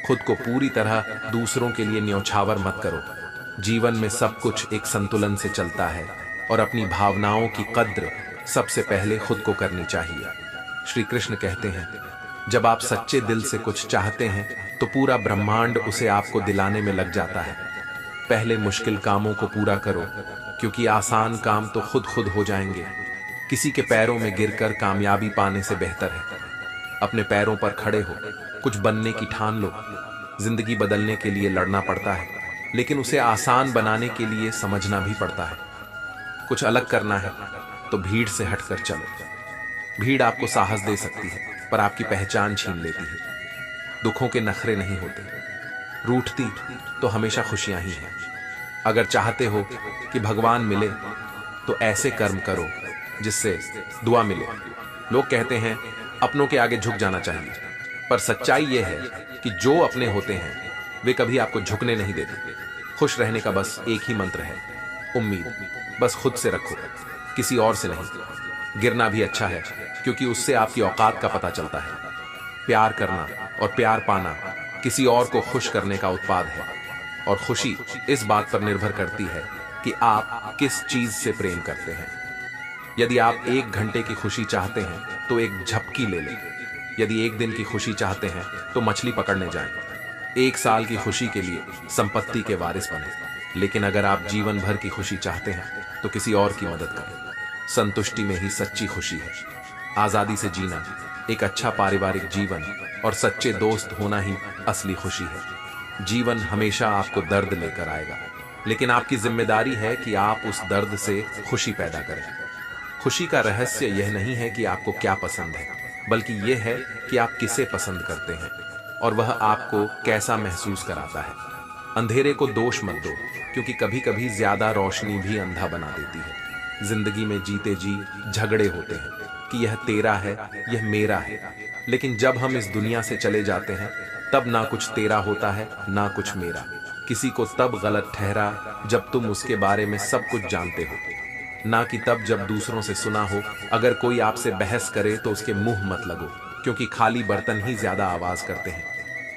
खुद को पूरी तरह दूसरों के लिए न्यौछावर मत करो। जीवन में सब कुछ एक संतुलन से चलता है, और अपनी भावनाओं की कद्र सबसे पहले खुद को करनी चाहिए। श्री कृष्ण कहते हैं, जब आप सच्चे दिल से कुछ चाहते हैं तो पूरा ब्रह्मांड उसे आपको दिलाने में लग जाता है। पहले मुश्किल कामों को पूरा करो, क्योंकि आसान काम तो खुद हो जाएंगे। किसी के पैरों में गिरकर कामयाबी पाने से बेहतर है अपने पैरों पर खड़े हो, कुछ बनने की ठान लो। जिंदगी बदलने के लिए लड़ना पड़ता है, लेकिन उसे आसान बनाने के लिए समझना भी पड़ता है। कुछ अलग करना है तो भीड़ से हटकर चलो। भीड़ आपको साहस दे सकती है, पर आपकी पहचान छीन लेती है। दुखों के नखरे नहीं होते, रूठती तो हमेशा खुशियां ही हैं। अगर चाहते हो कि भगवान मिले तो ऐसे कर्म करो जिससे दुआ मिले। लोग कहते हैं अपनों के आगे झुक जाना चाहिए, पर सच्चाई यह है कि जो अपने होते हैं वे कभी आपको झुकने नहीं देते। खुश रहने का बस एक ही मंत्र है, उम्मीद। बस खुद से रखो, किसी और से नहीं। गिरना भी अच्छा है, क्योंकि उससे आपकी औकात का पता चलता है। प्यार करना और प्यार पाना किसी और को खुश करने का उत्पाद है, और खुशी इस बात पर निर्भर करती है कि आप किस चीज से प्रेम करते हैं। यदि आप 1 घंटे की खुशी चाहते हैं तो एक झपकी ले लें। यदि 1 दिन की खुशी चाहते हैं तो मछली पकड़ने जाएं। 1 साल की खुशी के लिए संपत्ति के वारिस बने, लेकिन अगर आप जीवन भर की खुशी चाहते हैं तो किसी और की मदद करें। संतुष्टि में ही सच्ची खुशी है। आजादी से जीना, एक अच्छा पारिवारिक जीवन और सच्चे दोस्त होना ही असली खुशी है। जीवन हमेशा आपको दर्द लेकर आएगा, लेकिन आपकी जिम्मेदारी है कि आप उस दर्द से खुशी पैदा करें। खुशी का रहस्य यह नहीं है कि आपको क्या पसंद है, बल्कि यह है कि आप किसे पसंद करते हैं और वह आपको कैसा महसूस कराता है। अंधेरे को दोष मत दो, क्योंकि कभी कभी ज्यादा रोशनी भी अंधा बना देती है। जिंदगी में जीते जी झगड़े होते हैं कि यह तेरा है, यह मेरा है, लेकिन जब हम इस दुनिया से चले जाते हैं तब ना कुछ तेरा होता है ना कुछ मेरा। किसी को तब गलत ठहरा जब तुम उसके बारे में सब कुछ जानते हो, ना कि तब जब दूसरों से सुना हो। अगर कोई आपसे बहस करे तो उसके मुंह मत लगो, क्योंकि खाली बर्तन ही ज्यादा आवाज करते हैं।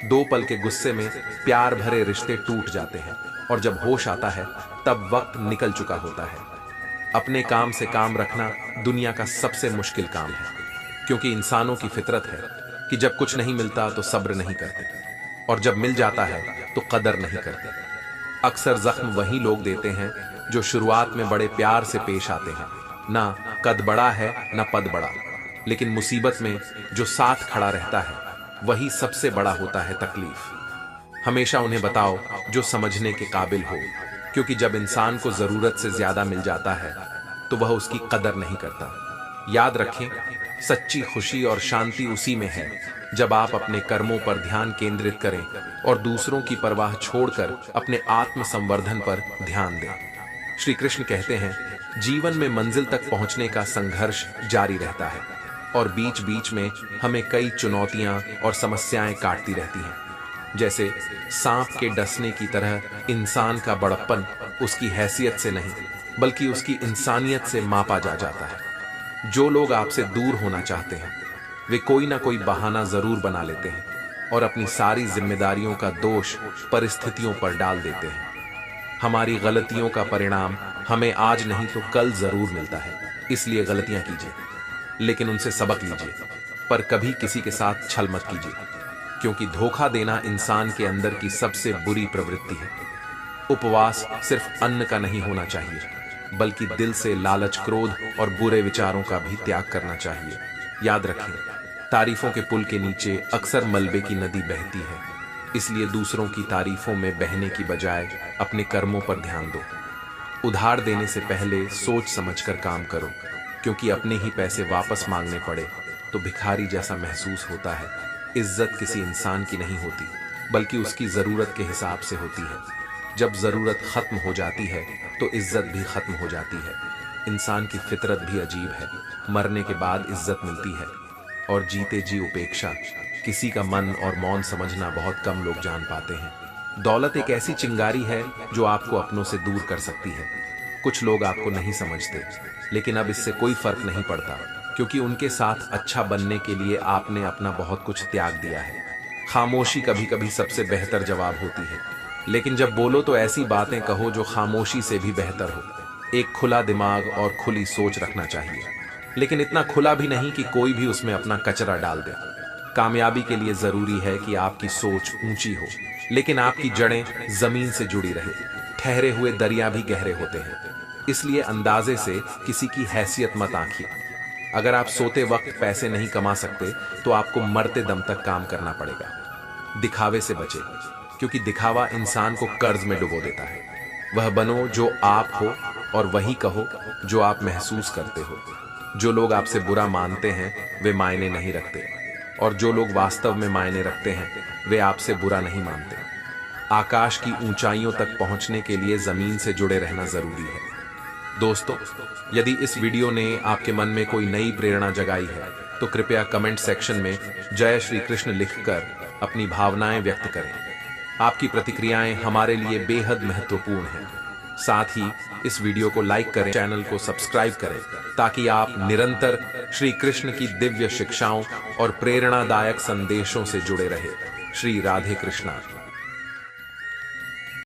2 पल के गुस्से में प्यार भरे रिश्ते टूट जाते हैं, और जब होश आता है तब वक्त निकल चुका होता है। अपने काम से काम रखना दुनिया का सबसे मुश्किल काम है, क्योंकि इंसानों की फितरत है कि जब कुछ नहीं मिलता तो सब्र नहीं करते, और जब मिल जाता है तो कदर नहीं करते। अक्सर जख्म वही लोग देते हैं जो शुरुआत में बड़े प्यार से पेश आते हैं। ना कद बड़ा है ना पद बड़ा, लेकिन मुसीबत में जो साथ खड़ा रहता है वही सबसे बड़ा होता है तकलीफ। हमेशा उन्हें बताओ जो समझने के काबिल हो, क्योंकि जब इंसान को जरूरत से ज्यादा मिल जाता है तो वह उसकी कदर नहीं करता। याद रखें, सच्ची खुशी और शांति उसी में है जब आप अपने कर्मों पर ध्यान केंद्रित करें और दूसरों की परवाह छोड़कर अपने आत्म संवर्धन पर ध्यान दें। श्री कृष्ण कहते हैं, जीवन में मंजिल तक पहुंचने का संघर्ष जारी रहता है, और बीच बीच में हमें कई चुनौतियां और समस्याएं काटती रहती हैं। जैसे सांप के डसने की तरह इंसान का बड़प्पन उसकी हैसियत से नहीं बल्कि उसकी इंसानियत से मापा जाता है। जो लोग आपसे दूर होना चाहते हैं वे कोई ना कोई बहाना जरूर बना लेते हैं और अपनी सारी जिम्मेदारियों का दोष परिस्थितियों पर डाल देते हैं। हमारी गलतियों का परिणाम हमें आज नहीं तो कल जरूर मिलता है, इसलिए गलतियां कीजिए लेकिन उनसे सबक लीजिए, पर कभी किसी के साथ छल मत कीजिए, क्योंकि धोखा देना इंसान के अंदर की सबसे बुरी प्रवृत्ति है। उपवास सिर्फ अन्न का नहीं होना चाहिए, बल्कि दिल से लालच, क्रोध और बुरे विचारों का भी त्याग करना चाहिए। याद रखें, तारीफों के पुल के नीचे अक्सर मलबे की नदी बहती है, इसलिए दूसरों की तारीफों में बहने की बजाय अपने कर्मों पर ध्यान दो। उधार देने से पहले सोच समझकर काम करो, क्योंकि अपने ही पैसे वापस मांगने पड़े तो भिखारी जैसा महसूस होता है। इज्जत किसी इंसान की नहीं होती, बल्कि उसकी जरूरत के हिसाब से होती है। जब जरूरत खत्म हो जाती है तो इज्जत भी खत्म हो जाती है। इंसान की फितरत भी अजीब है, मरने के बाद इज्जत मिलती है और जीते जी उपेक्षा। किसी का मन और मौन समझना बहुत कम लोग जान पाते हैं। दौलत एक ऐसी चिंगारी है जो आपको अपनों से दूर कर सकती है। कुछ लोग आपको नहीं समझते, लेकिन अब इससे कोई फर्क नहीं पड़ता, क्योंकि उनके साथ अच्छा बनने के लिए आपने अपना बहुत कुछ त्याग दिया है। खामोशी कभी कभी सबसे बेहतर जवाब होती है, लेकिन जब बोलो तो ऐसी बातें कहो जो खामोशी से भी बेहतर हो। एक खुला दिमाग और खुली सोच रखना चाहिए, लेकिन इतना खुला भी नहीं कि कोई भी उसमें अपना कचरा डाल दे। कामयाबी के लिए जरूरी है कि आपकी सोच ऊंची हो, लेकिन आपकी जड़ें जमीन से जुड़ी रहे। ठहरे हुए दरिया भी गहरे होते हैं, इसलिए अंदाजे से किसी की हैसियत मत आंकिए। अगर आप सोते वक्त पैसे नहीं कमा सकते तो आपको मरते दम तक काम करना पड़ेगा। दिखावे से बचे, क्योंकि दिखावा इंसान को कर्ज में डुबो देता है। वह बनो जो आप हो और वही कहो जो आप महसूस करते हो। जो लोग आपसे बुरा मानते हैं वे मायने नहीं रखते, और जो लोग वास्तव में मायने रखते हैं वे आपसे बुरा नहीं मानते। आकाश की ऊंचाइयों तक पहुंचने के लिए जमीन से जुड़े रहना जरूरी है। दोस्तों, यदि इस वीडियो ने आपके मन में कोई नई प्रेरणा जगाई है तो कृपया कमेंट सेक्शन में जय श्री कृष्ण लिखकर अपनी भावनाएं व्यक्त करें। आपकी प्रतिक्रियाएं हमारे लिए बेहद महत्वपूर्ण हैं। साथ ही इस वीडियो को लाइक करें, चैनल को सब्सक्राइब करें, ताकि आप निरंतर श्री कृष्ण की दिव्य शिक्षाओं और प्रेरणादायक संदेशों से जुड़े रहे। श्री राधे कृष्णा।